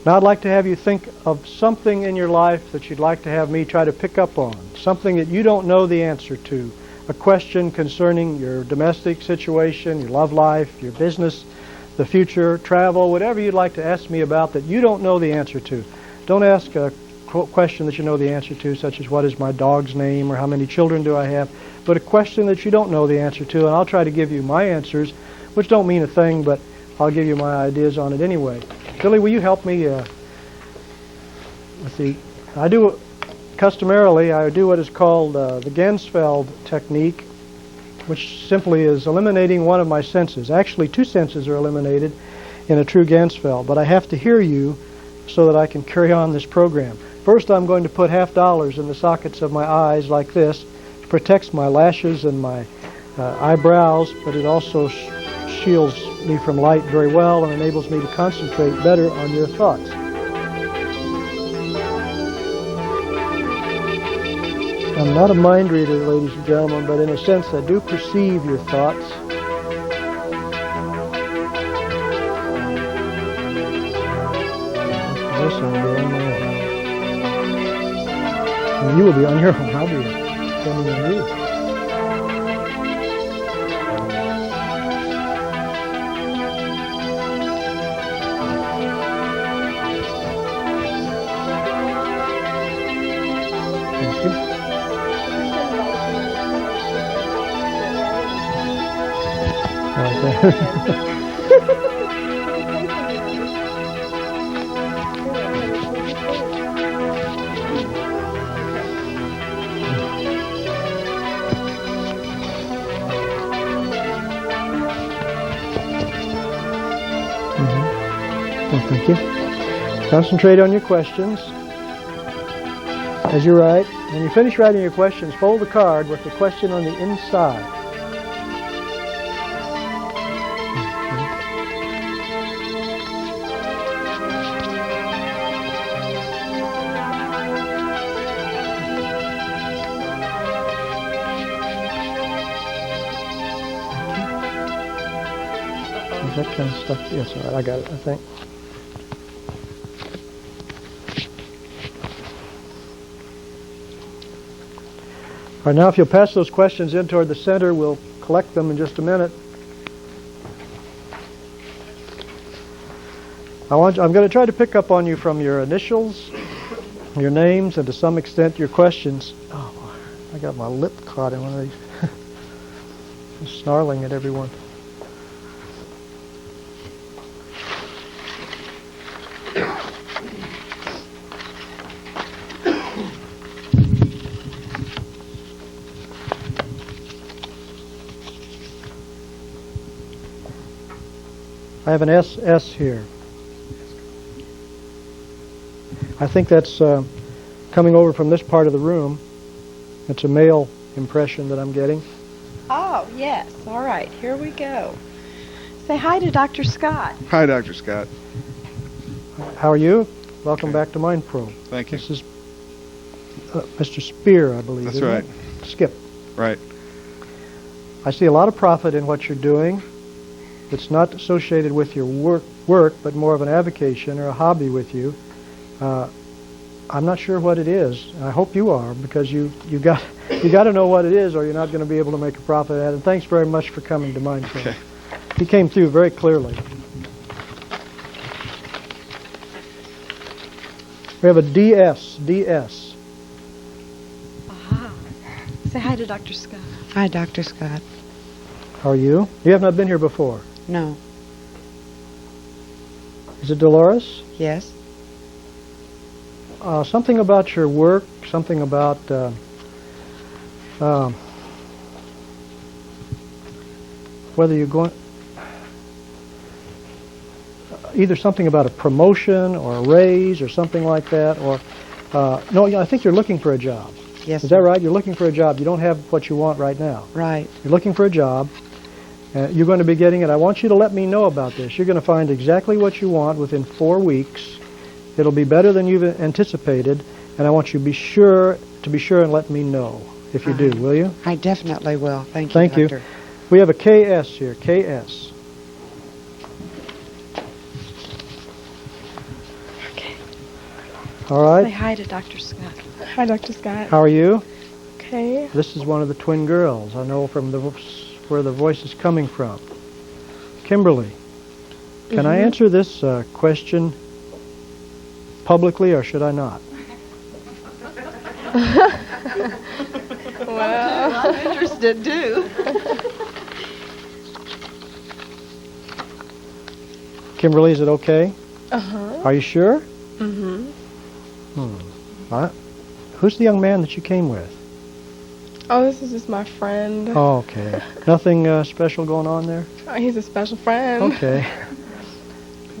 Now I'd like to have you think of something in your life that you'd like to have me try to pick up on. Something that you don't know the answer to. A question concerning your domestic situation, your love life, your business, the future, travel, whatever you'd like to ask me about that you don't know the answer to. Don't ask a question that you know the answer to, such as what is my dog's name or how many children do I have, but a question that you don't know the answer to, and I'll try to give you my answers, which don't mean a thing, but I'll give you my ideas on it anyway. Billy, will you help me? Let's see. Customarily, I do what is called the Gansfeld technique, which simply is eliminating one of my senses. Actually, 2 senses are eliminated in a true Gansfeld, but I have to hear you so that I can carry on this program. First, I'm going to put $half in the sockets of my eyes like this. It protects my lashes and my eyebrows, but it also shields me from light very well and enables me to concentrate better on your thoughts. I'm not a mind reader, ladies and gentlemen, but in a sense I do perceive your thoughts. Yes, I'll be on my own. And you will be on your own. I'll be depending on you. Thank you. Well, thank you. Concentrate on your questions as you write. When you finish writing your questions, fold the card with the question on the inside. That kind of stuff. Yes, all right, I got it, I think. All right, now if you'll pass those questions in toward the center, we'll collect them in just a minute. I'm going to try to pick up on you from your initials, your names, and to some extent your questions. Oh, I got my lip caught in one of these. I'm snarling at everyone. I have an SS here. I think that's coming over from this part of the room. It's a male impression that I'm getting. Oh, yes. All right, here we go. Say hi to Dr. Scott. Hi, Dr. Scott. How are you? Welcome back to Mind Probe. Thank you. This is Mr. Spear, I believe. That's isn't right. it? Skip. Right. I see a lot of profit in what you're doing. It's not associated with your work, but more of an avocation or a hobby with you. I'm not sure what it is. I hope you are, because you got to know what it is, or you're not going to be able to make a profit at it. And thanks very much for coming to Mind Probe. Okay. He came through very clearly. We have a DS. Aha. Say hi to Dr. Scott. Hi, Dr. Scott. How are you? You have not been here before. No. Is it Dolores? Yes. Something about your work, something about whether you're going, either something about a promotion or a raise or something like that, or no, I think you're looking for a job. Yes. Is that right? You're looking for a job. You don't have what you want right now. Right. You're looking for a job. You're going to be getting it. I want you to let me know about this. You're going to find exactly what you want within 4 weeks. It'll be better than you've anticipated, and I want you to be sure and let me know if you do, will you? I definitely will. Thank you, Thank Doctor. you. We have a KS here, KS. Okay. All right. Say hi to Dr. Scott. Hi, Dr. Scott. How are you? Okay. This is one of the twin girls. I know from where the voice is coming from. Kimberly, can I answer this question publicly, or should I not? Well, I'm interested too. Kimberly, is it okay? Uh-huh. Are you sure? Mm-hmm. Who's the young man that you came with? Oh, this is just my friend. Oh, okay. Nothing special going on there? Oh, he's a special friend. Okay.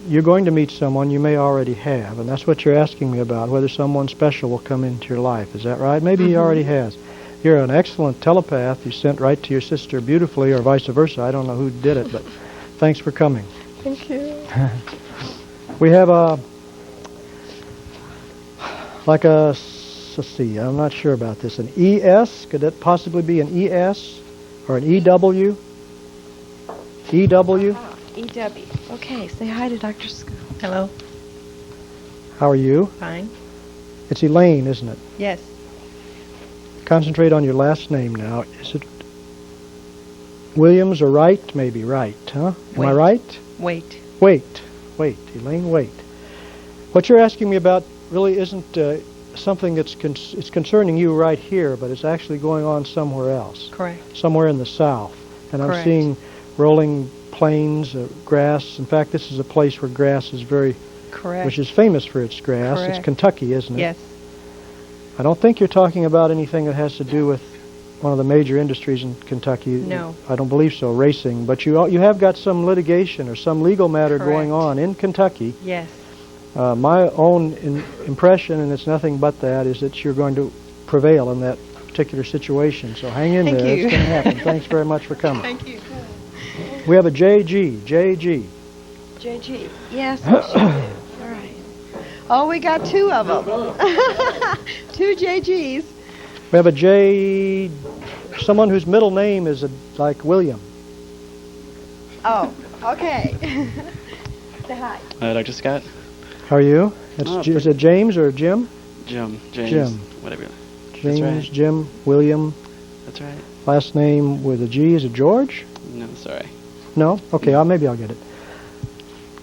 You're going to meet someone you may already have, and that's what you're asking me about, whether someone special will come into your life. Is that right? Maybe he already has. You're an excellent telepath. You sent right to your sister beautifully, or vice versa. I don't know who did it, but thanks for coming. Thank you. We have let's see, I'm not sure about this. An ES? Could that possibly be an ES? Or an EW? EW? EW. Okay, say hi to Dr. Scott. Hello. How are you? Fine. It's Elaine, isn't it? Yes. Concentrate on your last name now. Is it Williams or Wright? Maybe Wright, huh? Am I right? Wait. Wait, Elaine, wait. What you're asking me about really isn't something that's it's concerning you right here, but it's actually going on somewhere else. Correct. Somewhere in the south. And I'm Correct. seeing rolling plains, grass. In fact, this is a place where grass is Correct. which is famous for its grass. Correct. It's Kentucky, isn't it? Yes. I don't think you're talking about anything that has to do with one of the major industries in Kentucky. No. I don't believe so, racing. But you have got some litigation or some legal matter Correct. going on in Kentucky. Yes. My own impression, and it's nothing but that, is that you're going to prevail in that particular situation. So hang in Thank there. you. It's going to happen. Thanks very much for coming. Thank you. We have a JG. JG. Yes, we should do. All right. Oh, we got two of them. Two JGs. We have a J, someone whose middle name is like William. Oh, okay. Say hi. Dr. Scott? How are you? Is it James or Jim? James. Jim. Whatever. James, That's right. Jim, William. That's right. Last name with a G. Is it George? No, sorry. No? Okay, maybe I'll get it.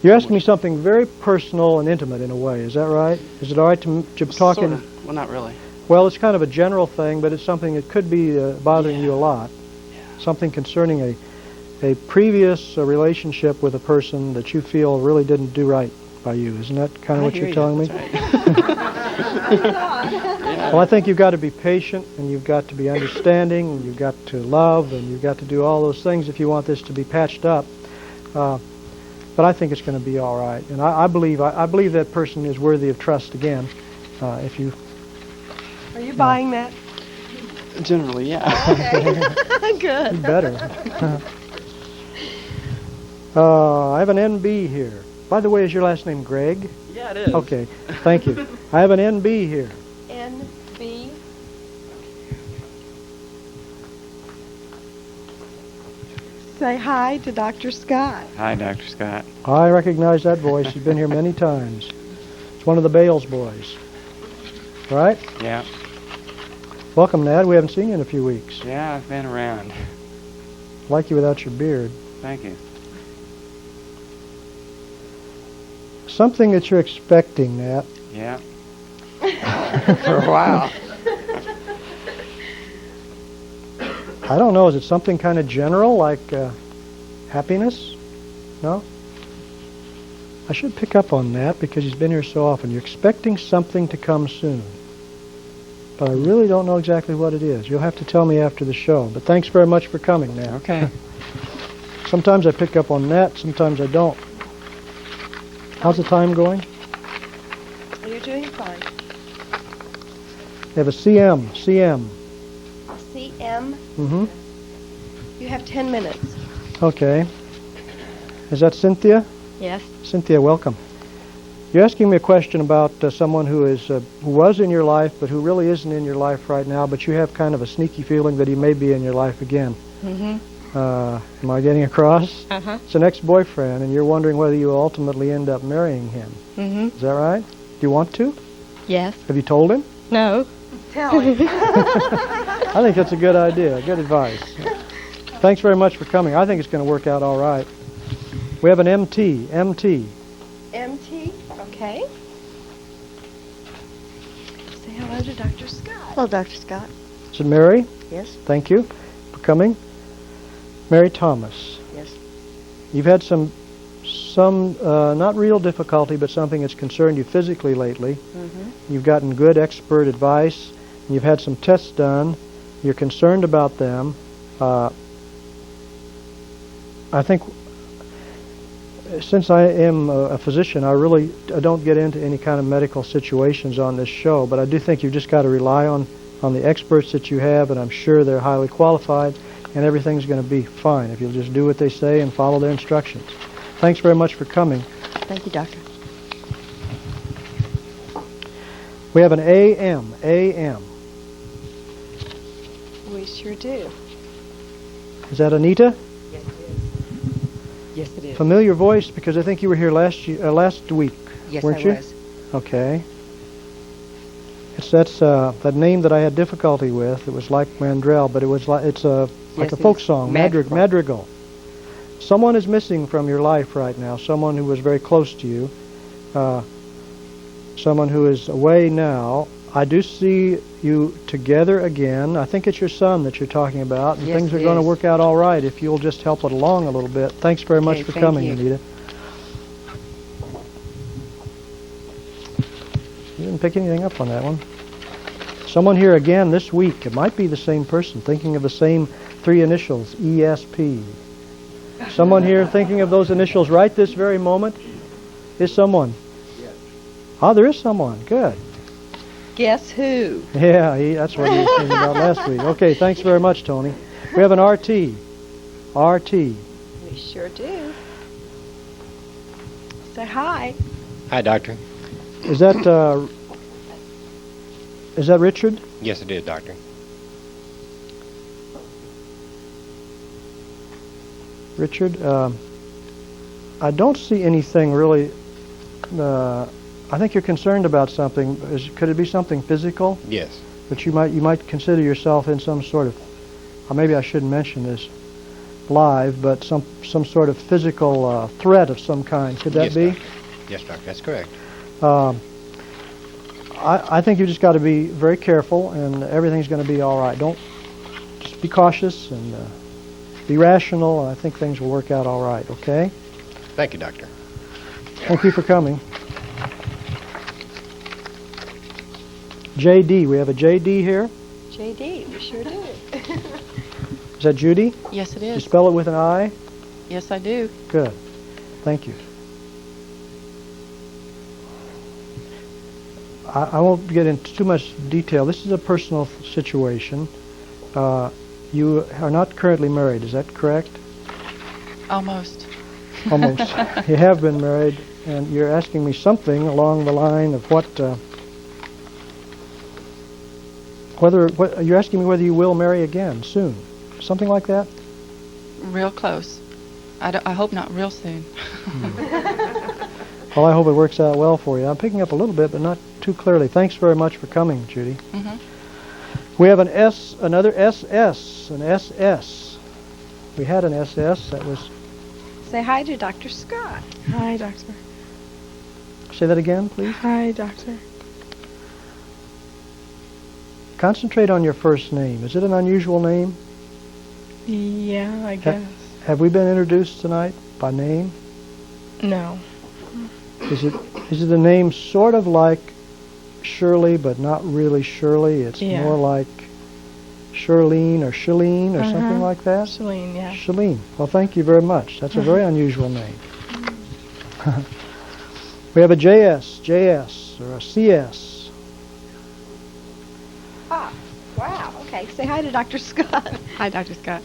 You're asking me something very personal and intimate in a way. Is that right? Is it all right to talk in? Sorta. Well, not really. Well, it's kind of a general thing, but it's something that could be bothering you a lot. Something concerning a previous relationship with a person that you feel really didn't do right by you. Isn't that kind of what you're telling me? Well, I think you've got to be patient, and you've got to be understanding, and you've got to love, and you've got to do all those things if you want this to be patched up. But I think it's going to be all right, and I believe that person is worthy of trust again. If you Are you buying that? Generally, yeah. Okay. Good. You better. I have an NB here. By the way, is your last name Greg? Yeah, it is. Okay, thank you. I have an NB here. NB. Say hi to Dr. Scott. Hi, Dr. Scott. I recognize that voice. He's been here many times. It's one of the Bales boys. Right? Yeah. Welcome, Nad. We haven't seen you in a few weeks. Yeah, I've been around. Like you without your beard. Thank you. Something that you're expecting, Nat. Yeah. For a while. I don't know. Is it something kind of general, like happiness? No? I should pick up on that because he's been here so often. You're expecting something to come soon. But I really don't know exactly what it is. You'll have to tell me after the show. But thanks very much for coming, Nat. Okay. Sometimes I pick up on that, sometimes I don't. How's the time going? You're doing fine. We have a CM. CM. Mm-hmm. You have 10 minutes. Okay. Is that Cynthia? Yes. Cynthia, welcome. You're asking me a question about someone who was in your life, but who really isn't in your life right now, but you have kind of a sneaky feeling that he may be in your life again. Mm-hmm. Am I getting across? Uh-huh. It's an ex-boyfriend, and you're wondering whether you will ultimately end up marrying him. Mm-hmm. Is that right? Do you want to? Yes. Have you told him? No. Tell him. I think that's a good idea. Good advice. Thanks very much for coming. I think it's going to work out all right. We have an MT. MT? Okay. Say hello to Dr. Scott. Hello, Dr. Scott. Is it Mary? Yes. Thank you for coming. Mary Thomas. Yes. You've had some not real difficulty, but something that's concerned you physically lately. Mm-hmm. You've gotten good expert advice. You've had some tests done. You're concerned about them. I think since I am a physician, I don't get into any kind of medical situations on this show, but I do think you've just got to rely on the experts that you have, and I'm sure they're highly qualified, and everything's going to be fine if you'll just do what they say and follow their instructions. Thanks very much for coming. Thank you, Doctor. We have an AM. AM. We sure do. Is that Anita? Yes, it is. Yes, it is. Familiar voice, because I think you were here last week, Yes, weren't I you? was. Okay. That's that name that I had difficulty with. It was like Mandrell, but it's like a folk song, Madrigal. Someone is missing from your life right now. Someone who was very close to you. Someone who is away now. I do see you together again. I think it's your son that you're talking about, and Yes, things are it going to is. work out all right if you'll just help it along a little bit. Thanks very much for thank coming, you. Anita. You didn't pick anything up on that one. Someone here again this week. It might be the same person, thinking of the same three initials, ESP. Someone here thinking of those initials right this very moment? Is someone? Yes. Ah, there is someone. Good. Guess who? Yeah, that's what he was thinking about last week. Okay, thanks very much, Tony. We have an RT. RT. We sure do. Say hi. Hi, Doctor. Is that Richard? Yes, it is, Doctor. Richard, I don't see anything really. I think you're concerned about something. Could it be something physical? Yes. But you might consider yourself in some sort of, or maybe I shouldn't mention this live, but some sort of physical threat of some kind. Could that Yes, be? Doctor. Yes, Doctor. That's correct. I think you just got to be very careful, and everything's going to be all right. Just be cautious and be rational, and I think things will work out all right. Okay? Thank you, Doctor. Thank you for coming. JD, we have a JD here. JD, we sure do. Is that Judy? Yes, it You is. spell it with an I? Yes, I do. Good. Thank you. I won't get into too much detail. This is a personal situation. You are not currently married, is that correct? Almost. Almost. You have been married, and you're asking me something along the line of you're asking me whether you will marry again soon. Something like that? Real close. I hope not real soon. Well, I hope it works out well for you. I'm picking up a little bit, but not too clearly. Thanks very much for coming, Judy. We have another SS, an SS. We had an SS that was... Say hi to Dr. Scott. Hi, Doctor. Say that again, please. Hi, Doctor. Concentrate on your first name. Is it an unusual name? Yeah, I guess. Have we been introduced tonight by name? No. Is it a name sort of like Shirley, but not really Shirley? It's more like Shirlene or Shalene or something like that? Shalene, yeah. Shalene. Well, thank you very much. That's a very unusual name. We have a JS, or a CS. Ah, wow. Okay, say hi to Dr. Scott. Hi, Dr. Scott.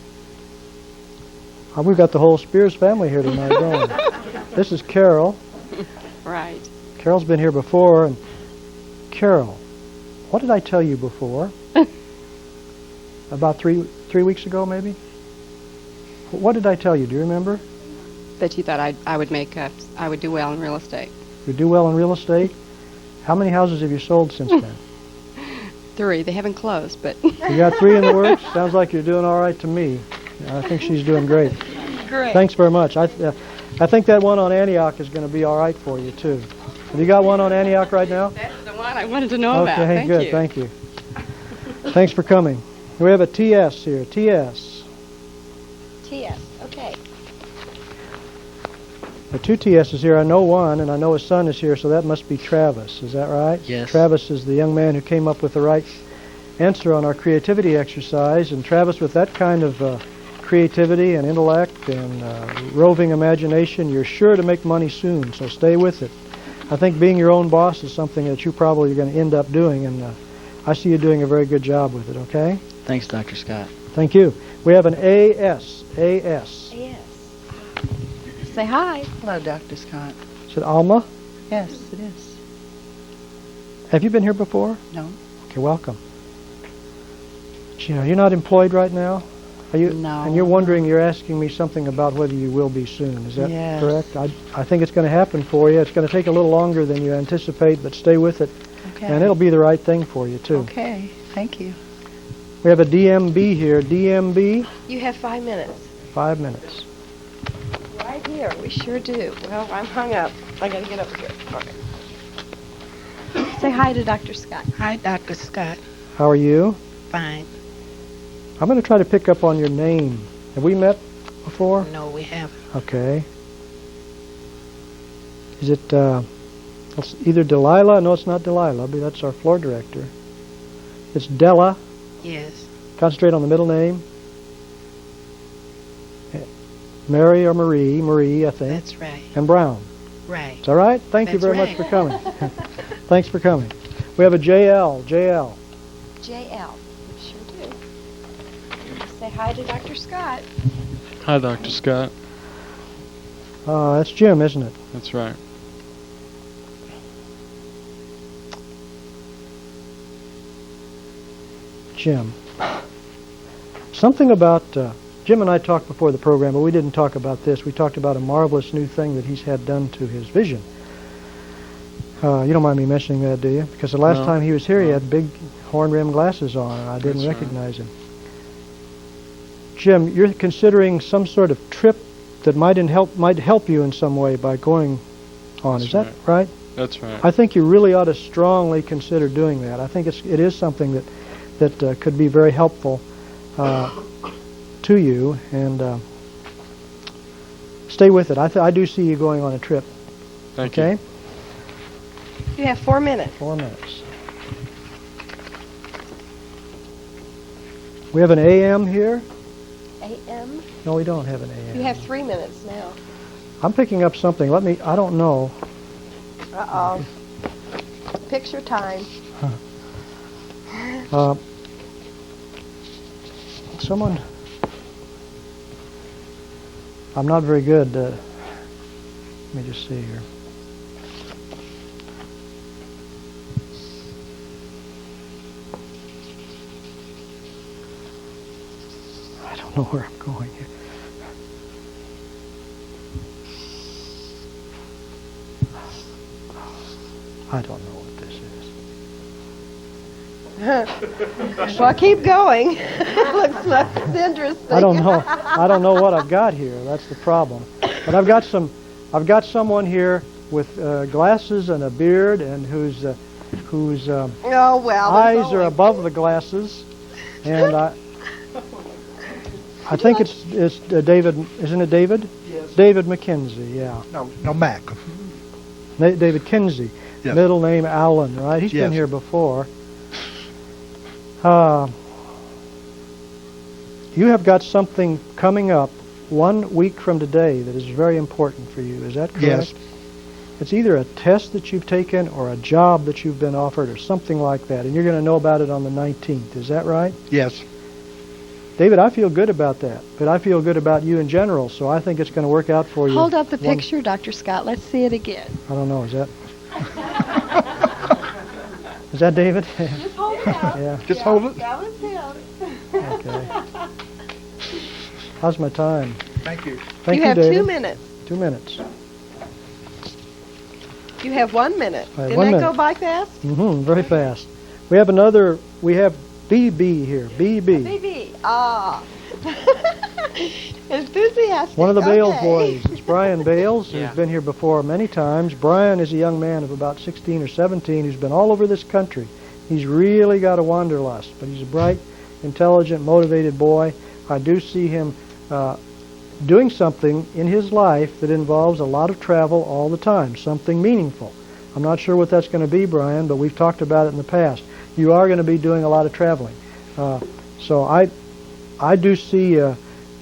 We've got the whole Spears family here tonight, don't we? This is Carol. Right. Carol's been here before, and Carol, what did I tell you before? About three weeks ago, maybe? What did I tell you? Do you remember? That you thought I would do well in real estate. You do well in real estate? How many houses have you sold since then? 3. They haven't closed, but... You got 3 in the works? Sounds like you're doing all right to me. I think she's doing great. Great. Thanks very much. I think that one on Antioch is going to be all right for you, too. Have you got one on Antioch right now? That's the one I wanted to know about. Okay, good. Thank you. Thanks for coming. We have a TS here. TS. TS, okay. The 2 TS's here. I know one, and I know his son is here, so that must be Travis. Is that right? Yes. Travis is the young man who came up with the right answer on our creativity exercise. And Travis, with that kind of creativity and intellect and roving imagination, you're sure to make money soon, so stay with it. I think being your own boss is something that you probably are going to end up doing, and I see you doing a very good job with it, okay? Thanks, Dr. Scott. Thank you. We have an AS. AS. Say hi. Hello, Dr. Scott. Is it Alma? Yes, it is. Have you been here before? No. Okay, welcome. Gina, you're not employed right now? Are you? No. And you're asking me something about whether you will be soon. Is that correct? I think it's going to happen for you. It's going to take a little longer than you anticipate, but stay with it. Okay. And it'll be the right thing for you, too. Okay, thank you. We have a DMB here. DMB? You have 5 minutes. 5 minutes. Right here. We sure do. Well, I'm hung up. I got to get over here. Okay. Say hi to Dr. Scott. Hi, Dr. Scott. How are you? Fine. I'm going to try to pick up on your name. Have we met before? No, we haven't. Okay. Is it it's either Delilah? No, it's not Delilah, but that's our floor director. It's Della. Yes. Concentrate on the middle name. Mary or Marie. Marie, I think. That's right. And Brown. Right. Is that right? Thank you very much for coming. Thanks for coming. We have a JL. JL. JL. Sure do. Say hi to Dr. Scott. Hi, Dr. Scott. That's Jim, isn't it? That's right. Jim. Something about... Jim and I talked before the program, but we didn't talk about this. We talked about a marvelous new thing that he's had done to his vision. You don't mind me mentioning that, do you? Because the last time he was here, he had big horn-rimmed glasses on, and I didn't recognize him. Jim, you're considering some sort of trip that might help you in some way by going on. Is that right? That's right. I think you really ought to strongly consider doing that. I think it is something that could be very helpful to you, and stay with it. I do see you going on a trip. Thank you. Okay? You have 4 minutes. 4 minutes. We have an AM here? AM? No, we don't have an AM. You have 3 minutes now. I'm picking up something. I don't know. Uh-oh. Picture time. Someone... I'm not very good. Let me just see here. I don't know where I'm going here. I don't know what this is. Well, keep going. looks interesting. I don't know. I don't know what I've got here. That's the problem. But I've got someone here with glasses and a beard, and whose eyes are above the glasses, and I think it's David. Isn't it David? Yes. David McKenzie. Yeah. No, Mac. David Kinsey. Yes. Middle name Allen, right? He's been here before. You have got something coming up 1 week from today that is very important for you. Is that correct? Yes. It's either a test that you've taken or a job that you've been offered or something like that, and you're going to know about it on the 19th. Is that right? Yes. David, I feel good about that, but I feel good about you in general, so I think it's going to work out for you. Hold up the picture, Dr. Scott. Let's see it again. I don't know. Is that... Is that David? Just hold it out. Yeah. Just hold it. That was him. Okay. How's my time? Thank you. Thank you, have David. 2 minutes. 2 minutes. You have 1 minute. All right, Didn't 1 that minute. go by fast? Very fast. We have BB here. BB. BB. Ah. Enthusiastic. One of the Bales Okay. boys. It's Brian Bales, Yeah. who's been here before many times. Brian is a young man of about 16 or 17 who's been all over this country. He's really got a wanderlust, but he's a bright, intelligent, motivated boy. I do see him doing something in his life that involves a lot of travel all the time, something meaningful. I'm not sure what that's going to be, Brian, but we've talked about it in the past. You are going to be doing a lot of traveling. So I do see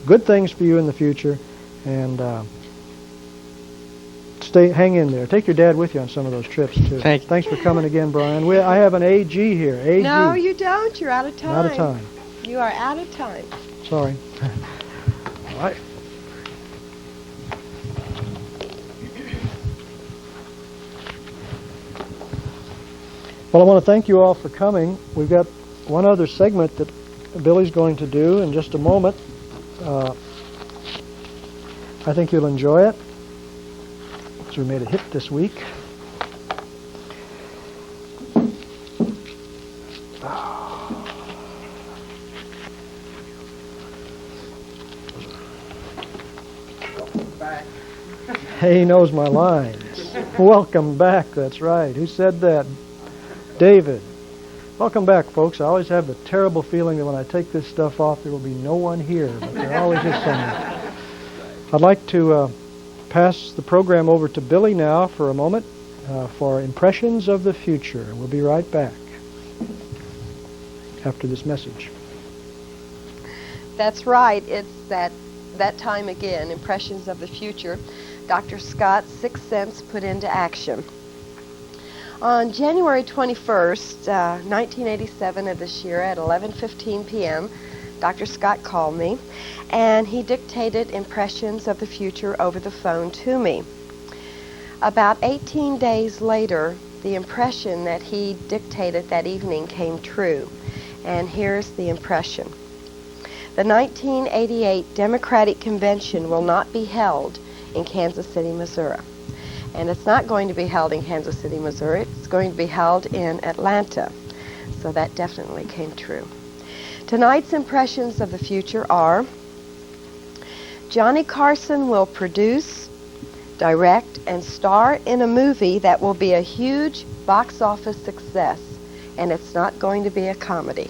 good things for you in the future, and hang in there. Take your dad with you on some of those trips, too. Thanks for coming again, Brian. I have an AG here. AG. No, you don't. You're out of time. Out of time. You are out of time. Sorry. All right. Well, I want to thank you all for coming. We've got one other segment that Billy's going to do in just a moment. I think you'll enjoy it. So we made a hit this week. He knows my lines. Welcome back, that's right. Who said that? David. Welcome back, folks. I always have the terrible feeling that when I take this stuff off, there will be no one here, but there always is someone. I'd like to pass the program over to Billy now for a moment for Impressions of the Future. We'll be right back after this message. That's right. It's that time again, Impressions of the Future. Dr. Scott's 6 Sense put into action. On January 21st, 1987 of this year at 11:15 p.m., Dr. Scott called me, and he dictated impressions of the future over the phone to me. About 18 days later, the impression that he dictated that evening came true, and here's the impression. The 1988 Democratic Convention will not be held in Kansas City, Missouri. And it's not going to be held in Kansas City, Missouri. It's going to be held in Atlanta. So that definitely came true. Tonight's impressions of the future are: Johnny Carson will produce, direct, and star in a movie that will be a huge box office success, and it's not going to be a comedy.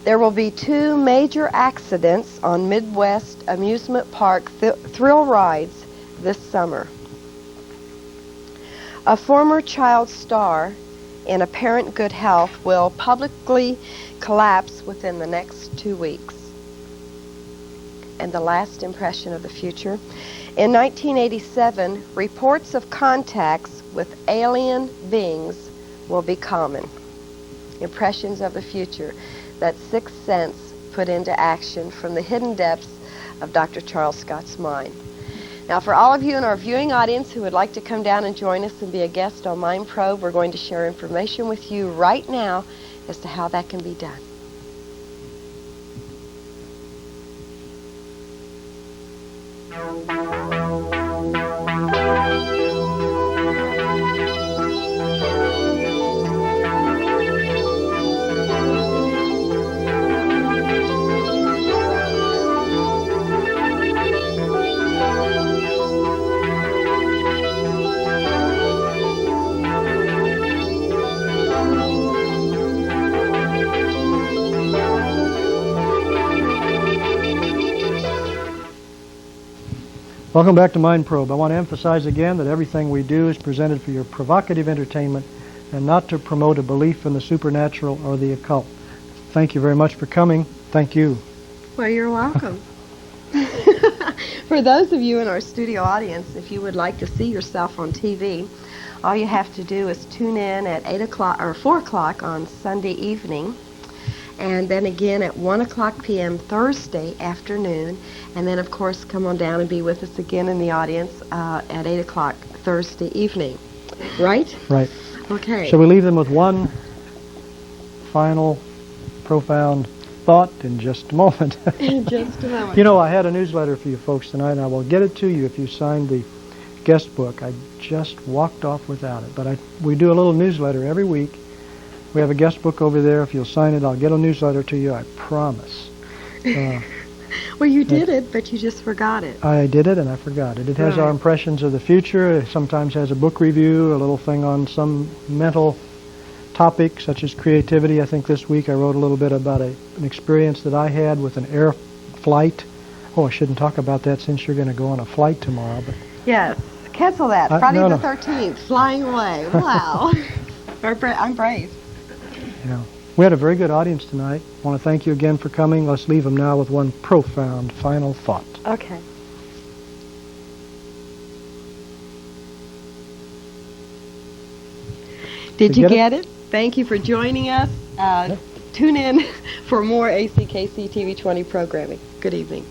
There will be 2 major accidents on Midwest amusement park thrill rides this summer. A former child star in apparent good health will publicly collapse within the next 2 weeks. And the last impression of the future. In 1987, reports of contacts with alien beings will be common. Impressions of the future. That sixth sense put into action from the hidden depths of Dr. Charles Scott's mind. Now, for all of you in our viewing audience who would like to come down and join us and be a guest on Mind Probe, we're going to share information with you right now as to how that can be done. Welcome back to Mind Probe. I want to emphasize again that everything we do is presented for your provocative entertainment and not to promote a belief in the supernatural or the occult. Thank you very much for coming. Thank you. Well, you're welcome. For those of you in our studio audience, if you would like to see yourself on TV, all you have to do is tune in at 8 o'clock or 4 o'clock on Sunday evening, and then again at 1 o'clock p.m. Thursday afternoon, and then, of course, come on down and be with us again in the audience at 8 o'clock Thursday evening. Right? Right. Okay. Shall we leave them with one final, profound thought in just a moment? In just a moment. You know, I had a newsletter for you folks tonight, and I will get it to you if you sign the guest book. I just walked off without it. But we do a little newsletter every week. We have a guest book over there. If you'll sign it, I'll get a newsletter to you, I promise. Well, you did it, but you just forgot it. I did it, and I forgot it. It has our impressions of the future. It sometimes has a book review, a little thing on some mental topic, such as creativity. I think this week I wrote a little bit about an experience that I had with an air flight. Oh, I shouldn't talk about that since you're going to go on a flight tomorrow. But yes, cancel that. Friday no, the no. 13th, flying away. Wow. I'm brave. Yeah. We had a very good audience tonight. I want to thank you again for coming. Let's leave them now with one profound final thought. Okay. Did you get it? Thank you for joining us. Tune in for more ACKC TV 20 programming. Good evening.